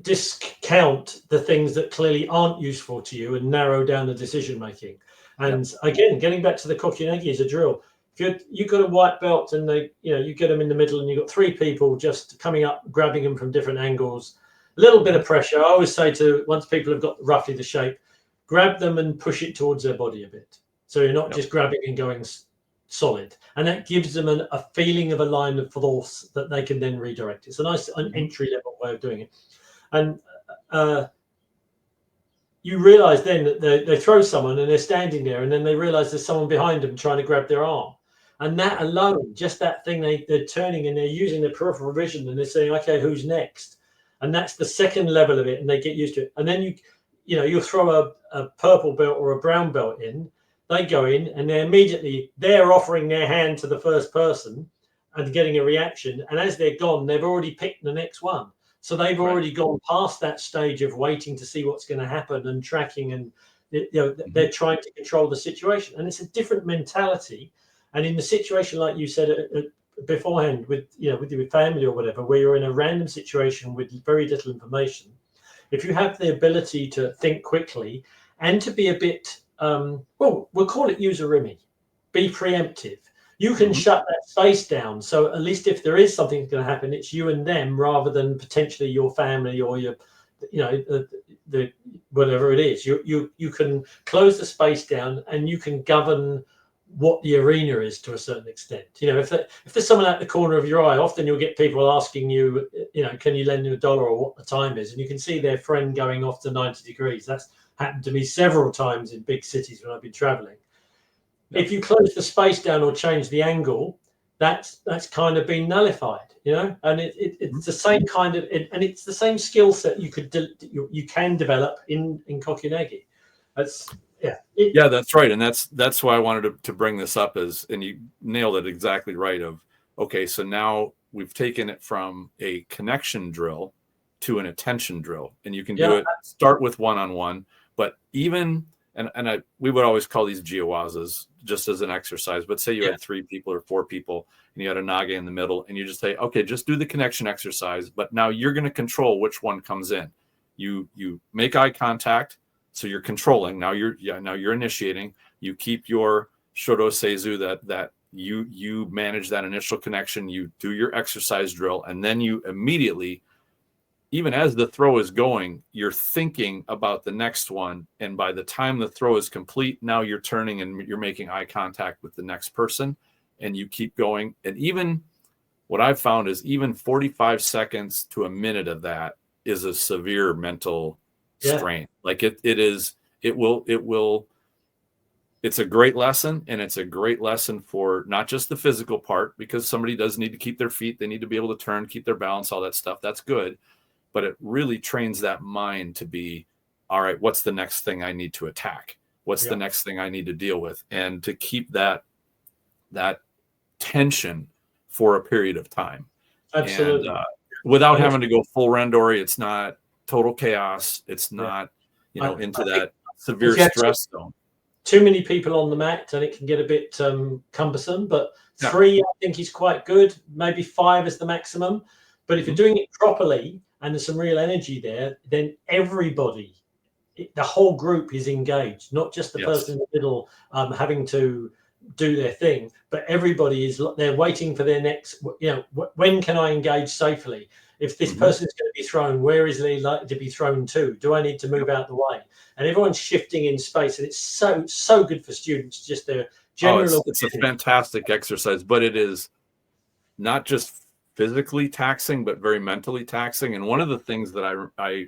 discount the ththings that clearly aren't useful to you and narrow down the decision making. And again, getting back to the Kokyunage as a drill, if you've got a white belt and you get them in the middle and you've got 3 people just coming up, grabbing them from different angles, a little bit of pressure. I always say once people have got roughly the shape, grab them and push it towards their body a bit. So you're not just grabbing and going solid. And that gives them a feeling of a line of force that they can then redirect. It's a nice entry level way of doing it. And you realize then that they throw someone and they're standing there, and then they realize there's someone behind them trying to grab their arm. And that alone, just that thing, they're turning and they're using their peripheral vision and they're saying, okay, who's next? And that's the second level of it, and they get used to it. And then you throw a purple belt or a brown belt in, they go in and they're offering their hand to the first person and getting a reaction. And as they're gone, they've already picked the next one. So they've already gone past that stage of waiting to see what's going to happen and tracking, and they're trying to control the situation. And it's a different mentality. And in the situation, like you said beforehand, with your family or whatever, where you're in a random situation with very little information, if you have the ability to think quickly and to be a bit, we'll call it user-rimmy, be preemptive. You can shut that space down. So at least if there is something going to happen, it's you and them rather than potentially your family or your, the whatever it is. You can close the space down and you can govern what the arena is to a certain extent. If there's someone at the corner of your eye, often you'll get people asking you, can you lend them $1 or what the time is? And you can see their friend going off to 90 degrees. That's happened to me several times in big cities when I've been traveling. If you close the space down or change the angle, that's kind of been nullified, and it's the same kind of, and it's the same skill set you can develop in Kokyunage. That's right. And that's why I wanted to bring this up, and you nailed it exactly right. Okay, so now we've taken it from a connection drill to an attention drill, and you can do it, start with one-on-one, but even, we would always call these jiawazas just as an exercise, but say you had 3 people or 4 people and you had a nage in the middle, and you just say, okay, just do the connection exercise, but now you're going to control which one comes in. You make eye contact. So you're controlling. Now you're initiating. You keep your shodo seizu, that you manage that initial connection. You do your exercise drill, and then you immediately, even as the throw is going, you're thinking about the next one. And by the time the throw is complete, now you're turning and you're making eye contact with the next person, and you keep going. And even what I've found is even 45 seconds to a minute of that is a severe mental strain. Like it's a great lesson, and it's a great lesson for not just the physical part, because somebody does need to keep their feet, they need to be able to turn, keep their balance, all that stuff. That's good. But it really trains that mind to be, all right, what's the next thing I need to attack? What's the next thing I need to deal with? And to keep that tension for a period of time. Absolutely. And, without having to go full randori, it's not total chaos. It's not, into that severe stress zone. Too many people on the mat and it can get a bit cumbersome, but 3 I think is quite good. Maybe 5 is the maximum. But if you're doing it properly and there's some real energy there, then everybody, the whole group is engaged, not just the person in the middle having to do their thing, but everybody they're waiting for their next, when can I engage safely? If this person is going to be thrown, where is he likely to be thrown to? Do I need to move out the way? And everyone's shifting in space, and it's so good for students. Just their general. It's a fantastic exercise, but it is not just physically taxing, but very mentally taxing. And one of the things that I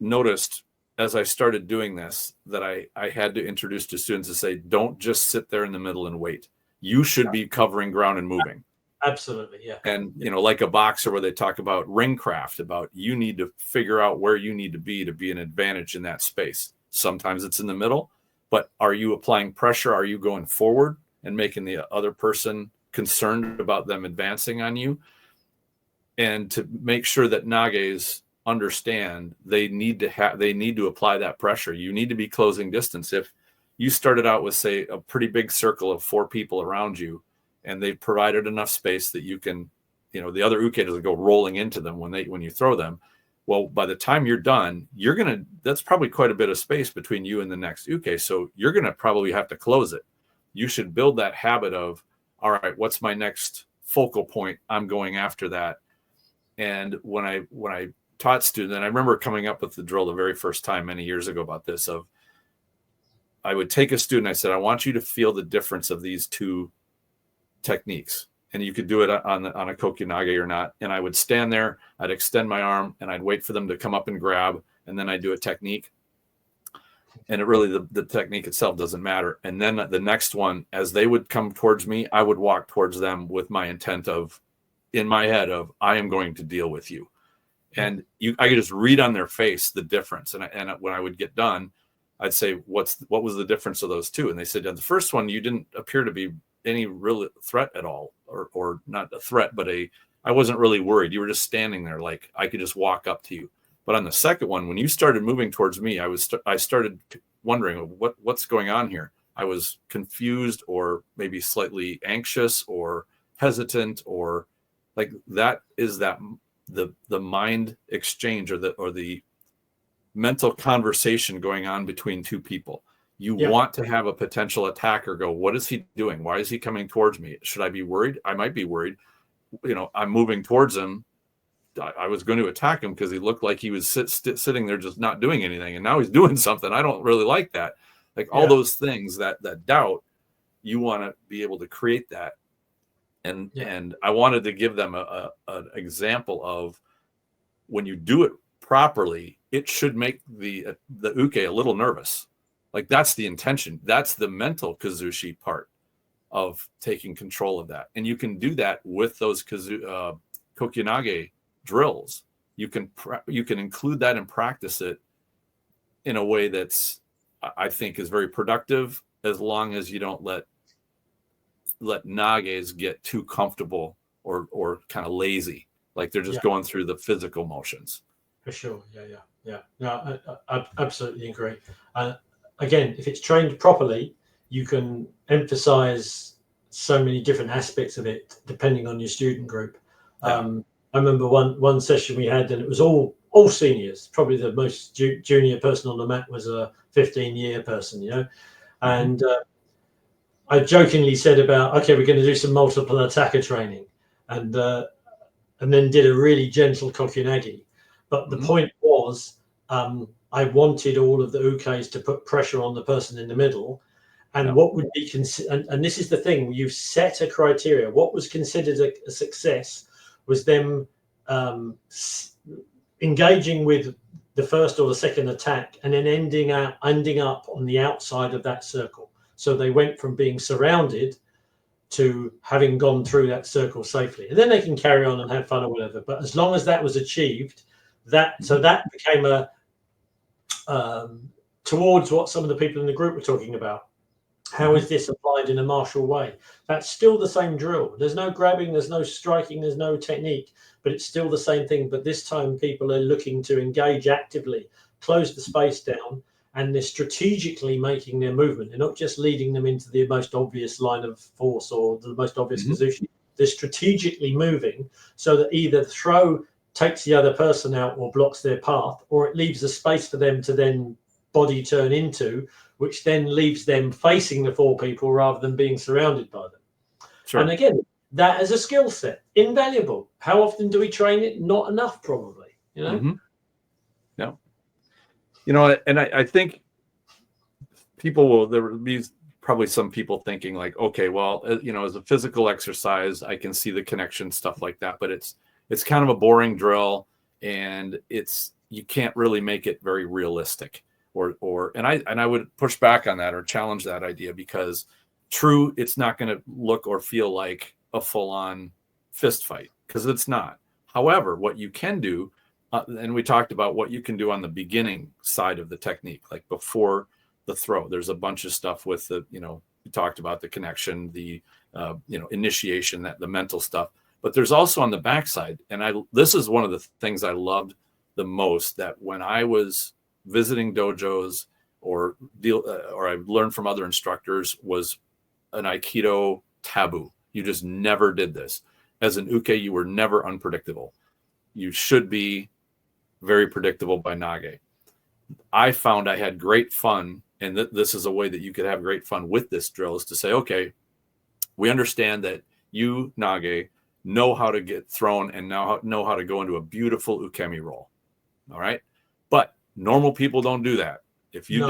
noticed as I started doing this, that I had to introduce to students, to say, don't just sit there in the middle and wait. You should be covering ground and moving. Absolutely, yeah. And, like a boxer where they talk about ring craft, about you need to figure out where you need to be an advantage in that space. Sometimes it's in the middle, but are you applying pressure? Are you going forward and making the other person concerned about them advancing on you? And to make sure that nages understand, they need to apply that pressure. You need to be closing distance. If you started out with, say, a pretty big circle of 4 people around you, and they've provided enough space that you can, the other uke doesn't go rolling into them when you throw them. Well, by the time you're done, that's probably quite a bit of space between you and the next uke. So you're going to probably have to close it. You should build that habit of, all right, what's my next focal point? I'm going after that. And when I taught students, and I remember coming up with the drill the very first time many years ago about this, I would take a student, I said, I want you to feel the difference of these two techniques. And you could do it on a Kokyunage or not. And I would stand there, I'd extend my arm, and I'd wait for them to come up and grab, and then I'd do a technique. And it really, the technique itself doesn't matter. And then the next one, as they would come towards me, I would walk towards them with my intent of, in my head of, I am going to deal with you. And I could just read on their face the difference. And when I would get done, I'd say, what was the difference of those two? And they said, the first one, you didn't appear to be any real threat at all, or not a threat, but I wasn't really worried. You were just standing there, like I could just walk up to you. But on the second one, when you started moving towards me, I started wondering what's going on here. I was confused, or maybe slightly anxious, or hesitant, or like that is that the mind exchange, or the mental conversation going on between two people. You want to have a potential attacker go, what is he doing? Why is he coming towards me? Should I be worried? I might be worried. I'm moving towards him. I was going to attack him because he looked like he was sitting there just not doing anything. And now he's doing something. I don't really like that. Like all those things, that doubt, you want to be able to create that. And I wanted to give them an example of when you do it properly, it should make the uke a little nervous. Like that's the intention. That's the mental kazushi part of taking control of that. And you can do that with those Kokyunage drills. You can include that and practice it in a way that's, I think, is very productive, as long as you don't let nages get too comfortable or kind of lazy, like they're just going through the physical motions. For sure. Yeah. No, I absolutely agree. Again, if it's trained properly, you can emphasize so many different aspects of it depending on your student group. I remember one session we had, and it was all seniors. Probably the most junior person on the mat was a 15-year person, and I jokingly said about, okay, we're going to do some multiple attacker training, and then did a really gentle Kokyunage. But the point was, I wanted all of the ukes to put pressure on the person in the middle. And what would be and this is the thing, you've set a criteria. What was considered a success was them engaging with the first or the second attack, and then ending up on the outside of that circle. So they went from being surrounded to having gone through that circle safely. And then they can carry on and have fun or whatever. But as long as that was achieved, that became towards what some of the people in the group were talking about. How is this applied in a martial way? That's still the same drill. There's no grabbing, there's no striking, there's no technique, but it's still the same thing. But this time people are looking to engage actively, close the space down, and they're strategically making their movement. They're not just leading them into the most obvious line of force or the most obvious kazushi. They're strategically moving so that either the throw takes the other person out or blocks their path, or it leaves a space for them to then body turn into, which then leaves them facing the four people rather than being surrounded by them. Sure. And again, that is a skill set, invaluable. How often do we train it? Not enough, probably. No. And I think there will be probably some people thinking like, okay, well, as a physical exercise, I can see the connection, stuff like that, but it's kind of a boring drill, and you can't really make it very realistic. And I would push back on that or challenge that idea, because it's not going to look or feel like a full-on fist fight, because it's not. However, what you can do, and we talked about what you can do on the beginning side of the technique, like before the throw. There's a bunch of stuff with we talked about the connection, the initiation, that the mental stuff. But there's also on the backside, and this is one of the things I loved the most, that when I was visiting dojos or I learned from other instructors, was an aikido taboo. You just never did this. As an uke, you were never unpredictable. You should be very predictable by Nage. I found I had great fun, and this is a way that you could have great fun with this drill, is to say, okay, we understand that you, Nage, know how to get thrown and now know how to go into a beautiful ukemi roll. All right. But normal people don't do that. If you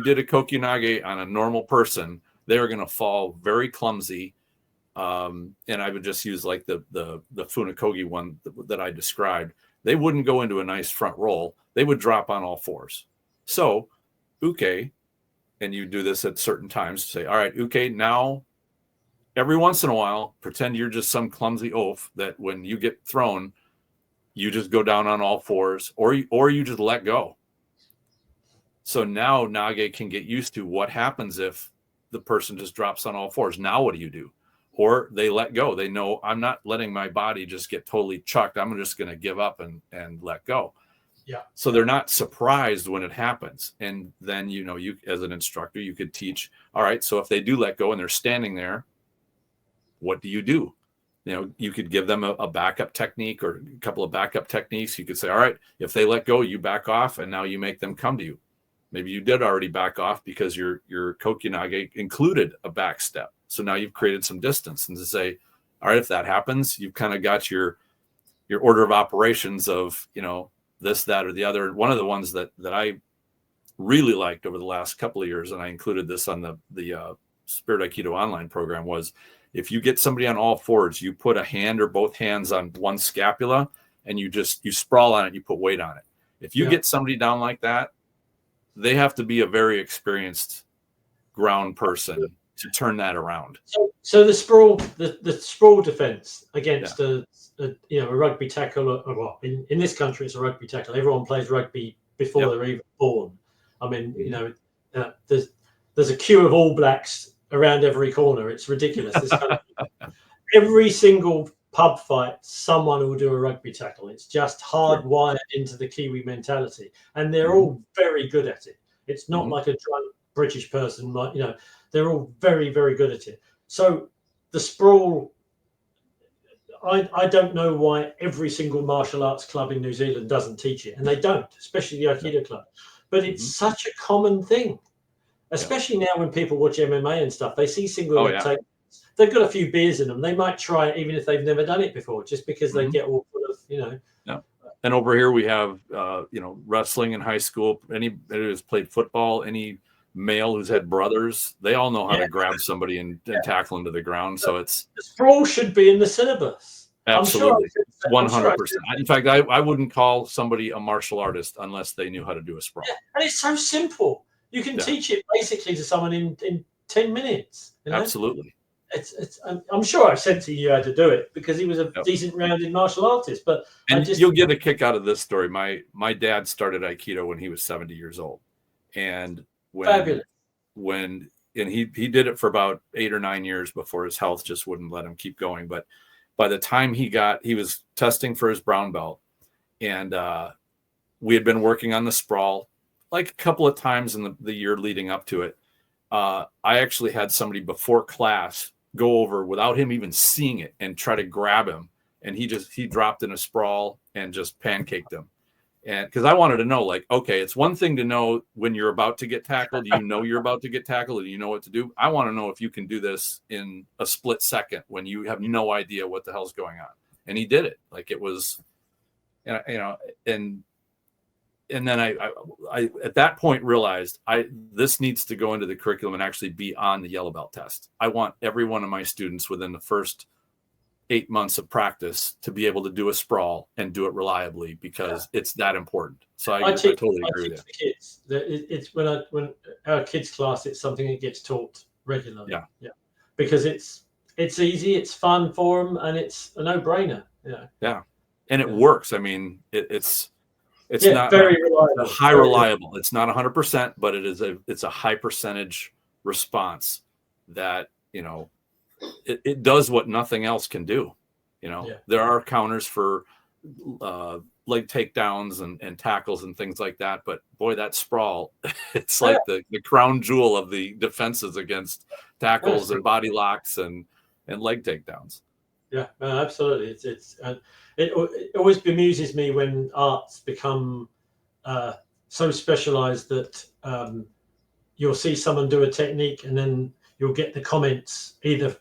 did a Kokyunage on a normal person, they're going to fall very clumsy. And I would just use like the Funakogi one that I described. They wouldn't go into a nice front roll. They would drop on all fours. So uke, and you do this at certain times, say, all right, uke, now every once in a while, pretend you're just some clumsy oaf that when you get thrown, you just go down on all fours, or you just let go. So now Nage can get used to what happens if the person just drops on all fours. Now what do you do? Or they let go. They know, I'm not letting my body just get totally chucked. I'm just going to give up and let go. Yeah. So they're not surprised when it happens. And then, you as an instructor, you could teach, all right, so if they do let go and they're standing there, what do? You could give them a backup technique or a couple of backup techniques. You could say, all right, if they let go, you back off, and now you make them come to you. Maybe you did already back off because your Kokyunage included a back step. So now you've created some distance, and to say, all right, if that happens, you've kind of got your order of operations of, this, that, or the other. One of the ones that I really liked over the last couple of years, and I included this on the Spirit Aikido online program, was if you get somebody on all fours, you put a hand or both hands on one scapula and you sprawl on it, you put weight on it. If you get somebody down like that, they have to be a very experienced ground person to turn that around. So the sprawl defense against a rugby tackle, or in this country it's a rugby tackle. Everyone plays rugby before they're even born. I mean, there's a queue of All Blacks around every corner. It's ridiculous. Every single pub fight, someone will do a rugby tackle. It's just hardwired into the Kiwi mentality, and they're all very good at it. It's not like a drunk British person, they're all very, very good at it. So the sprawl, I don't know why every single martial arts club in New Zealand doesn't teach it, and they don't, especially the Aikido club. But it's such a common thing. Especially now when people watch MMA and stuff, they see single leg takedowns. They've got a few beers in them. They might try it even if they've never done it before, just because they get all full of, Yeah. And over here we have, wrestling in high school. Anybody who's played football, any male who's had brothers, they all know how to grab somebody and tackle them to the ground. So it's the sprawl should be in the syllabus. Absolutely, 100%. In fact, I wouldn't call somebody a martial artist unless they knew how to do a sprawl. Yeah, and it's so simple. You can teach it basically to someone in 10 minutes. Absolutely. I'm sure I've said to you how to do it because he was a decent rounded martial artist. But you'll get a kick out of this story. My dad started Aikido when he was 70 years old, and when he did it for about 8 or 9 years before his health just wouldn't let him keep going. But by the time he was testing for his brown belt, and we had been working on the sprawl like a couple of times in the year leading up to it. I actually had somebody before class go over without him even seeing it and try to grab him, and he dropped in a sprawl and just pancaked him. And because I wanted to know, like, okay, it's one thing to know when you're about to get tackled, you're about to get tackled and you know what to do. I want to know if you can do this in a split second when you have no idea what the hell's going on. And he did it. Like, it was, and then I at that point realized this needs to go into the curriculum and actually be on the yellow belt test. I want every one of my students within the first 8 months of practice to be able to do a sprawl and do it reliably because it's that important. So I totally agree with you. Kids, it's when our kids class, it's something that gets taught regularly. Yeah, because it's easy, it's fun for them, and it's a no-brainer. Yeah, and it works. I mean, it's not very reliable. High reliable. It's not 100%, but it's a high percentage response that it does what nothing else can do. There are counters for leg takedowns and tackles and things like that, but boy, that sprawl, it's like the crown jewel of the defenses against tackles and body locks and leg takedowns. Yeah, absolutely. it always bemuses me when arts become so specialized that you'll see someone do a technique and then you'll get the comments, either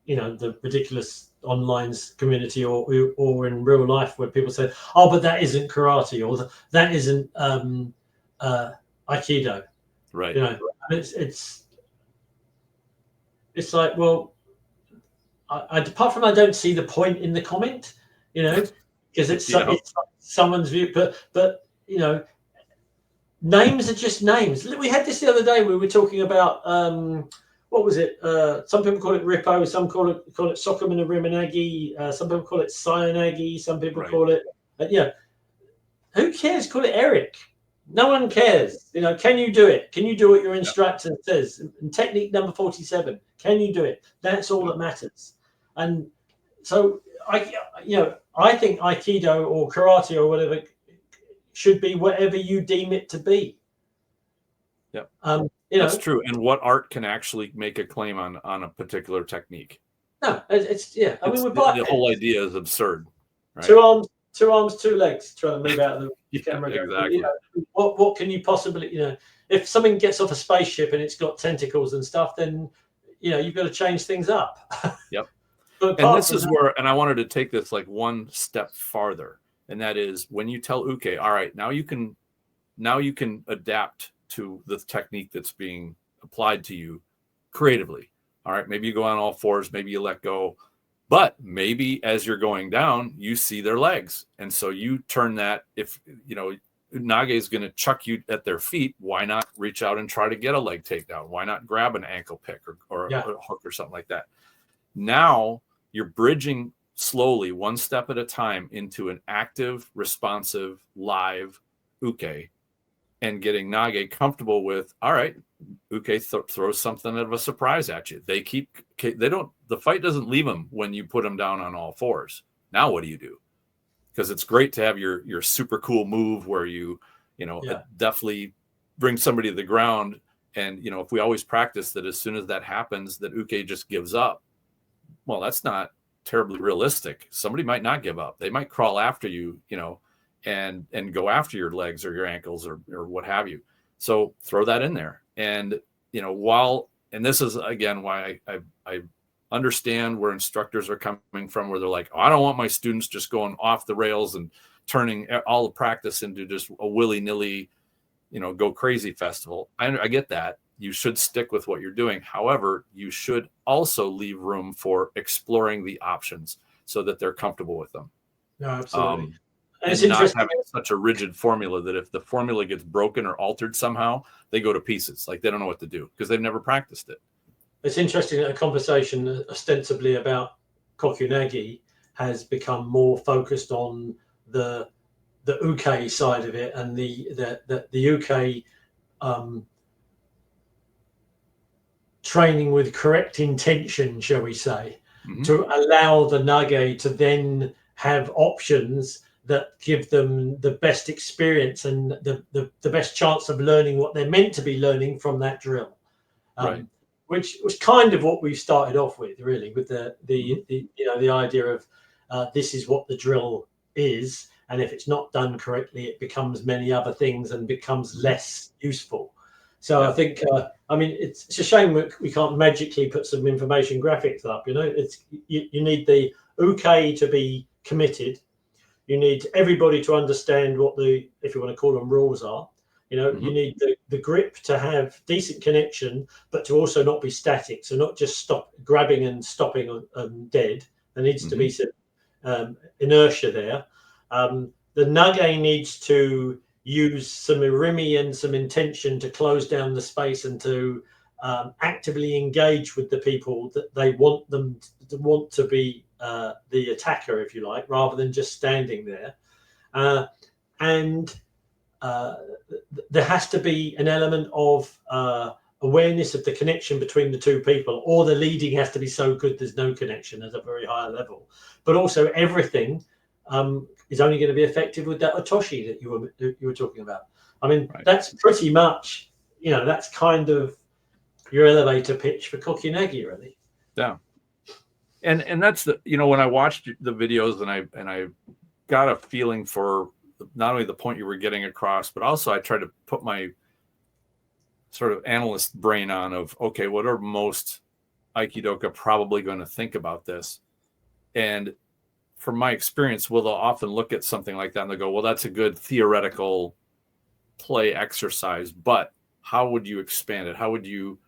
the ridiculous online community or in real life, where people say, oh, but that isn't karate, or that isn't aikido. Right. It's like, well, apart from I don't see the point in the comment, because it's someone's view, but names are just names. We had this the other day. We were talking about what was it? Some people call it Rippo, some call it Sokoman Rimanagi, some people call it Cyanagi, some people call it who cares? Call it Eric. No one cares. Can you do it? Can you do what your instructor says? And technique number 47. Can you do it? That's all that matters. And so I think Aikido or karate or whatever should be whatever you deem it to be. Yep. That's true. And what art can actually make a claim on a particular technique? No, it's I mean, the whole idea is absurd. Right? Two arms, two legs, trying to move out of the camera. Exactly. What can you possibly, if something gets off a spaceship and it's got tentacles and stuff, then, you've got to change things up. Yep. And this is where, and I wanted to take this like one step farther. And that is when you tell uke, all right, now you can adapt to the technique that's being applied to you creatively. All right, maybe you go on all fours, maybe you let go. But maybe as you're going down, you see their legs. And so you turn that, if, Nage is going to chuck you at their feet, why not reach out and try to get a leg takedown? Why not grab an ankle pick or a hook or something like that? Now you're bridging slowly, one step at a time, into an active, responsive, live uke, and getting Nage comfortable with, all right, uke throws something of a surprise at you. The fight doesn't leave them when you put them down on all fours. Now what do you do? Because it's great to have your super cool move where you definitely bring somebody to the ground. And, if we always practice that, as soon as that happens, that uke just gives up. Well, that's not terribly realistic. Somebody might not give up. They might crawl after you, and go after your legs or your ankles or what have you. So throw that in there. And, and this is, again, why I understand where instructors are coming from, where they're like, oh, I don't want my students just going off the rails and turning all the practice into just a willy-nilly, go crazy festival. I get that. You should stick with what you're doing. However, you should also leave room for exploring the options so that they're comfortable with them. No, absolutely. And not having such a rigid formula that if the formula gets broken or altered somehow, they go to pieces. Like they don't know what to do because they've never practiced it. It's interesting that a conversation ostensibly about Kokyunage has become more focused on the uke side of it and the uke training with correct intention, shall we say, to allow the Nage to then have options that give them the best experience and the best chance of learning what they're meant to be learning from that drill. Right. Which was kind of what we started off with, really, with the idea of this is what the drill is, and if it's not done correctly, it becomes many other things and becomes less useful. So I think, it's a shame we can't magically put some information graphics up. You need the uke to be committed. You need everybody to understand what if you want to call them, rules are. You need the grip to have decent connection, but to also not be static. So not just stop grabbing and stopping dead. There needs to be some inertia there. The Nage needs to use some irimi and some intention to close down the space and to actively engage with the people that they want them to be the attacker, if you like, rather than just standing there. There has to be an element of awareness of the connection between the two people, or the leading has to be so good there's no connection at a very high level. But also everything is only going to be effective with that otoshi that you were talking about. I mean, That's pretty much, that's kind of your elevator pitch for Kokyunage, really. Yeah. And that's the, when I watched the videos and I got a feeling for not only the point you were getting across, but also I tried to put my sort of analyst brain on of, okay, what are most Aikidoka probably going to think about this? And from my experience, they'll often look at something like that and they'll go, well, that's a good theoretical play exercise, but how would you expand it? How would you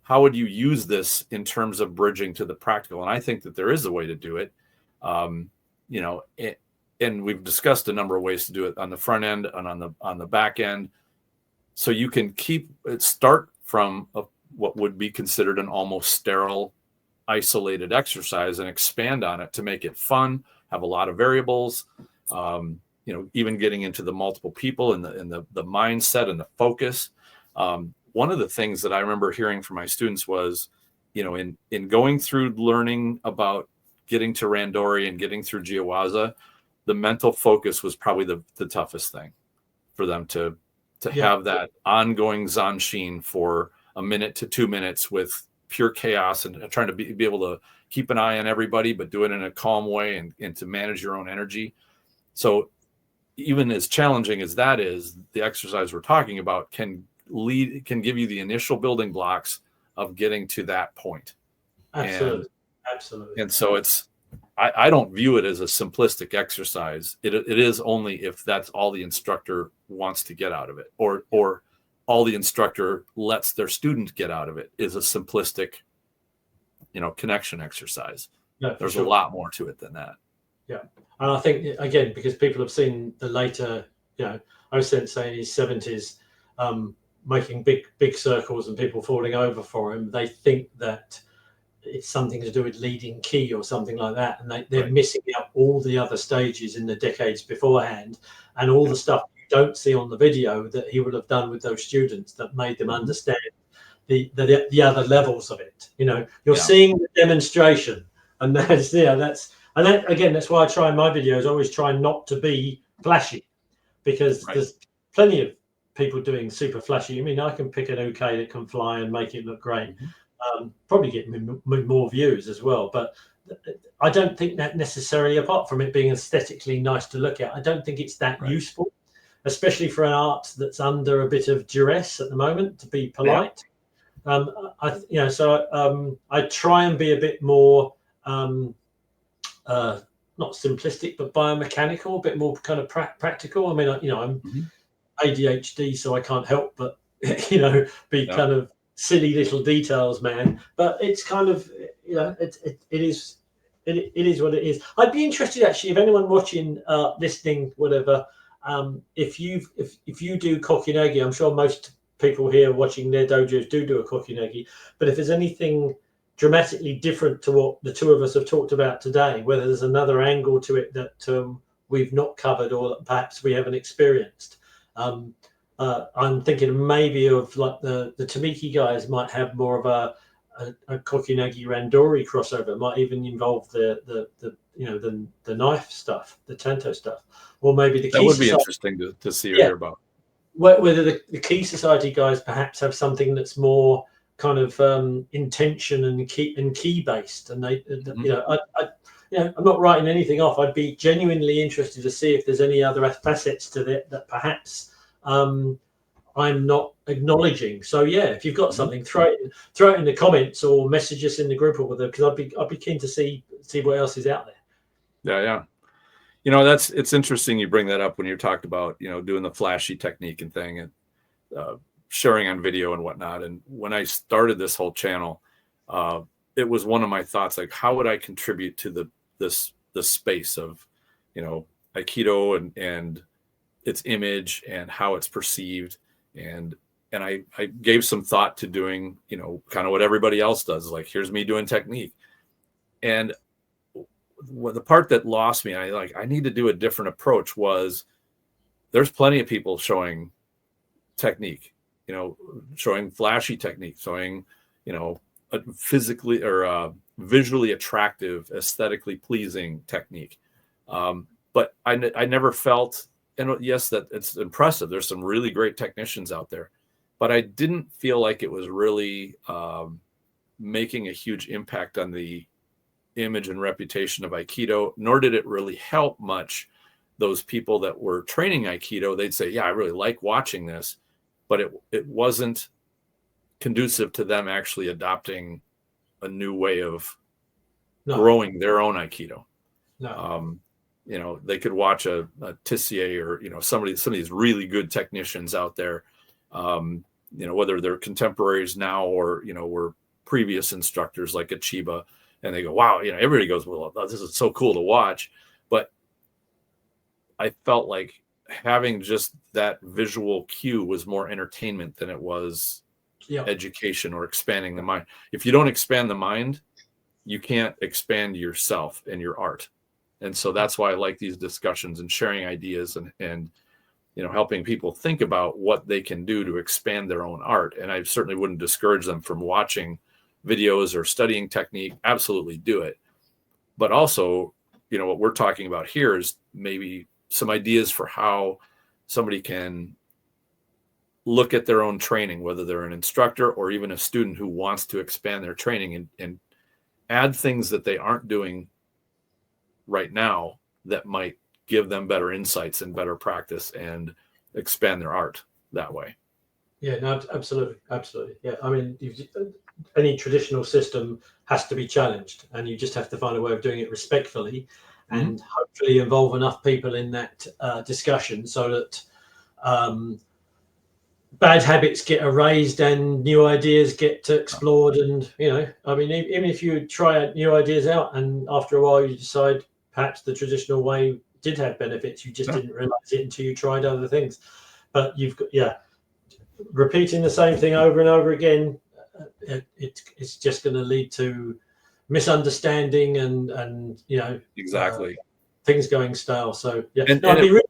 use this in terms of bridging to the practical? And I think that there is a way to do it. And we've discussed a number of ways to do it on the front end and on the back end. So you can start from what would be considered an almost sterile, isolated exercise and expand on it to make it fun, have a lot of variables, even getting into the multiple people and the mindset and the focus. One of the things that I remember hearing from my students was, in going through learning about getting to Randori and getting through Jiawaza, the mental focus was probably the toughest thing for them to have that ongoing zanshin for a minute to 2 minutes with pure chaos and trying to be able to keep an eye on everybody, but do it in a calm way and to manage your own energy. So even as challenging as that is, the exercise we're talking about can give you the initial building blocks of getting to that point. Absolutely. And so I don't view it as a simplistic exercise. It is only if that's all the instructor wants to get out of it, or all the instructor lets their student get out of it is a simplistic, connection exercise. Yeah, there's a lot more to it than that. Yeah. And I think, again, because people have seen the later, I was saying in his 70s, making big circles and people falling over for him, they think that it's something to do with leading key or something like that, and they're missing out all the other stages in the decades beforehand and all the stuff you don't see on the video that he would have done with those students that made them understand the other levels of it. You're seeing the demonstration, and that's why I try in my videos, I always try not to be flashy, because there's plenty of people doing super flashy. I mean, I can pick an uke that can fly and make it look great. Probably get more views as well, but I don't think that necessarily, apart from it being aesthetically nice to look at, I don't think it's that useful, especially for an art that's under a bit of duress at the moment, to be polite. I try and be a bit more not simplistic, but biomechanical, a bit more kind of practical. I mean, I'm ADHD, so I can't help but be kind of silly little details man, but it's kind of it is what it is. I'd be interested, actually, if anyone watching, listening, whatever, if you do Kokyunage, I'm sure most people here watching their dojos do a Kokyunage, but if there's anything dramatically different to what the two of us have talked about today, whether there's another angle to it that we've not covered or that perhaps we haven't experienced. I'm thinking maybe of like the Tamiki guys might have more of a Kokyunage Randori crossover. Might even involve the knife stuff, the Tanto stuff, or maybe the Key that would Society. Be interesting to see or hear about. Whether the Key Society guys perhaps have something that's more kind of intention and key based, and they I'm not writing anything off. I'd be genuinely interested to see if there's any other facets to it that perhaps I'm not acknowledging. So if you've got something, throw it in the comments or message us in the group or whatever, because I'd be keen to see what else is out there. Yeah. It's interesting you bring that up when you talked about doing the flashy technique and thing and sharing on video and whatnot. And when I started this whole channel, it was one of my thoughts, like, how would I contribute to the space of Aikido and its image and how it's perceived, and I gave some thought to doing kind of what everybody else does, like, here's me doing technique. And the part that lost me, I need to do a different approach, was there's plenty of people showing technique, showing flashy technique, showing a physically or visually attractive, aesthetically pleasing technique, but I never felt. And yes, that it's impressive. There's some really great technicians out there, but I didn't feel like it was really making a huge impact on the image and reputation of Aikido, nor did it really help much those people that were training Aikido. They'd say, yeah, I really like watching this, but it wasn't conducive to them actually adopting a new way of growing their own Aikido. You know, they could watch a Tissier or, you know, some of these really good technicians out there, you know, whether they're contemporaries now or, you know, were previous instructors like a Chiba, and they go, wow, you know, everybody goes, well, this is so cool to watch. But I felt like having just that visual cue was more entertainment than it was education or expanding the mind. If you don't expand the mind, you can't expand yourself and your art. And so that's why I like these discussions and sharing ideas and you know, helping people think about what they can do to expand their own art. And I certainly wouldn't discourage them from watching videos or studying technique. Absolutely do it. But also, you know, what we're talking about here is maybe some ideas for how somebody can look at their own training, whether they're an instructor or even a student who wants to expand their training, and add things that they aren't doing right now that might give them better insights and better practice and expand their art that way. Yeah, no, absolutely. Yeah, I mean, any traditional system has to be challenged, and you just have to find a way of doing it respectfully, and hopefully involve enough people in that discussion so that bad habits get erased and new ideas get explored. And, you know, I mean, even if you try new ideas out and after a while you decide perhaps the traditional way did have benefits, you just didn't realize it until you tried other things. But you've got, repeating the same thing over and over again, it's just going to lead to misunderstanding and you know, exactly, things going stale. So I'd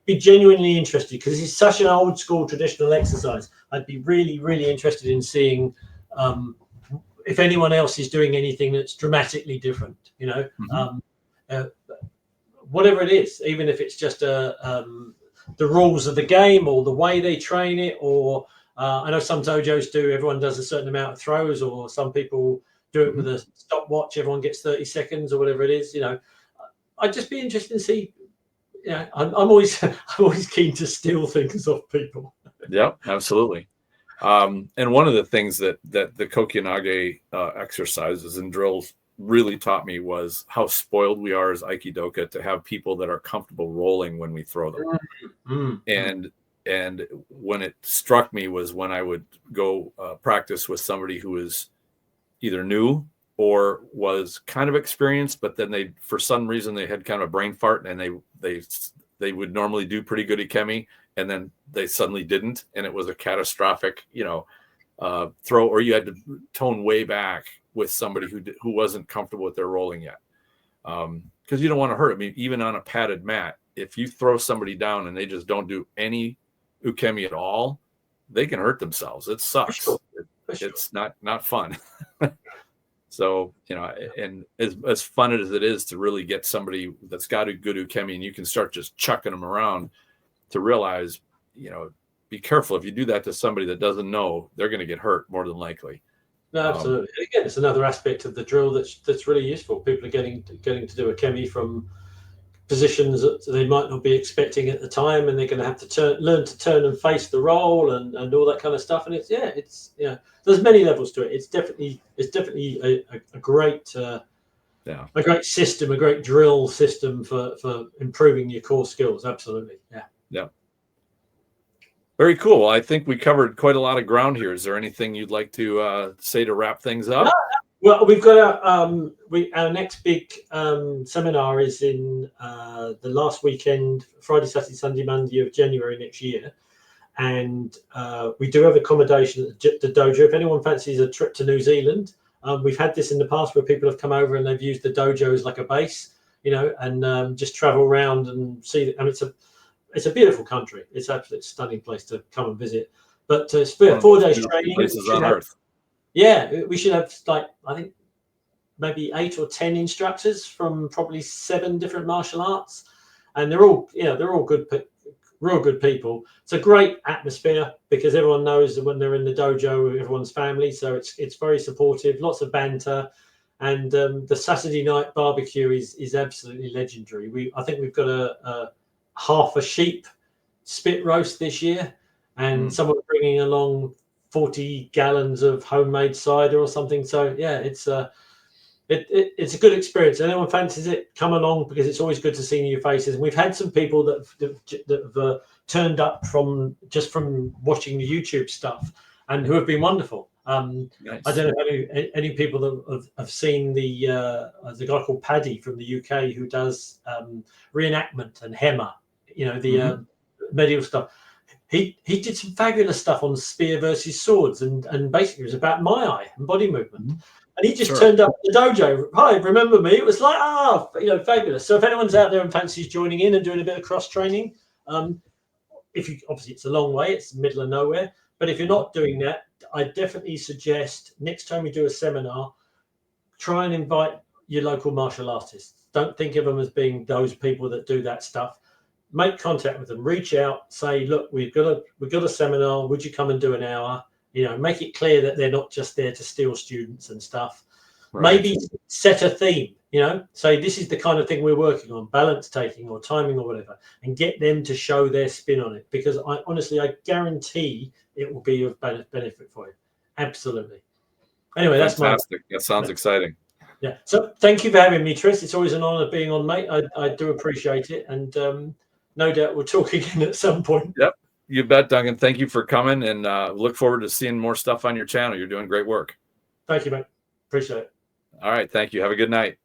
be genuinely interested, because it's such an old school traditional exercise. I'd be really interested in seeing if anyone else is doing anything that's dramatically different, you know. Whatever it is, even if it's just the rules of the game or the way they train it, or I know some dojos do, everyone does a certain amount of throws, or some people do it with a stopwatch, everyone gets 30 seconds or whatever it is, you know. I'd just be interested to see. Yeah, I'm always keen to steal things off people. Yeah, absolutely. And one of the things that the Kokyunage exercises and drills really taught me was how spoiled we are as Aikidoka to have people that are comfortable rolling when we throw them. And when it struck me was when I would go practice with somebody who was either new or was kind of experienced, but then for some reason they had kind of a brain fart, and they would normally do pretty good ikemi, and then they suddenly didn't, and it was a catastrophic, you know, throw, or you had to tone way back with somebody who wasn't comfortable with their rolling yet, because you don't want to hurt. I mean, even on a padded mat, if you throw somebody down and they just don't do any ukemi at all, they can hurt themselves. It sucks. It's not fun. So, you know, and as fun as it is to really get somebody that's got a good ukemi and you can start just chucking them around, to realize, you know, be careful. If you do that to somebody that doesn't know, they're going to get hurt more than likely. No, absolutely. Again, it's another aspect of the drill that's really useful. People are getting to do ukemi from positions that they might not be expecting at the time, and they're going to have to learn to turn and face the roll and all that kind of stuff. And it's there's many levels to it. It's definitely a great a great system, a great drill system for improving your core skills. Absolutely. Yeah. Very cool. I think we covered quite a lot of ground here. Is there anything you'd like to say to wrap things up? Well, we've got our next big seminar is in the last weekend, Friday, Saturday, Sunday, Monday of January next year, and we do have accommodation at the dojo. If anyone fancies a trip to New Zealand, we've had this in the past where people have come over and they've used the dojo as like a base, you know, and just travel around and see. I mean, it's a beautiful country. It's absolutely stunning place to come and visit. But it's 4 days training. Places on earth. Yeah, we should have, like, I think maybe 8 or 10 instructors from probably 7 different martial arts, and they're all good, real good people. It's a great atmosphere because everyone knows that when they're in the dojo, everyone's family. So it's very supportive, lots of banter, And the Saturday night barbecue is absolutely legendary. I think we've got a half a sheep spit roast this year, and someone bringing along 40 gallons of homemade cider or something. So yeah, it's a good experience. Anyone fancies it, come along, because it's always good to see new faces. And we've had some people that have turned up from watching the YouTube stuff, and who have been wonderful. Nice. I don't know any people that have seen the guy called Paddy from the UK, who does reenactment and Hema, the medieval stuff. He did some fabulous stuff on spear versus swords, and basically it was about my eye and body movement. And he just turned up at the dojo. Hi, remember me? It was like, fabulous. So if anyone's out there and fancies joining in and doing a bit of cross training, obviously it's a long way, it's the middle of nowhere. But if you're not doing that, I definitely suggest next time you do a seminar, try and invite your local martial artists. Don't think of them as being those people that do that stuff. Make contact with them, reach out, say, look, we've got a seminar. Would you come and do an hour? Make it clear that they're not just there to steal students and stuff. Right. Maybe set a theme, say this is the kind of thing we're working on, balance taking or timing or whatever, and get them to show their spin on it. Because I guarantee it will be of benefit for you. Absolutely. Anyway, fantastic. That sounds exciting. Yeah. So thank you for having me, Tris. It's always an honor being on, mate. I do appreciate it. And no doubt we'll talk again at some point. Yep. You bet, Duncan. Thank you for coming, and look forward to seeing more stuff on your channel. You're doing great work. Thank you, mate. Appreciate it. All right. Thank you. Have a good night.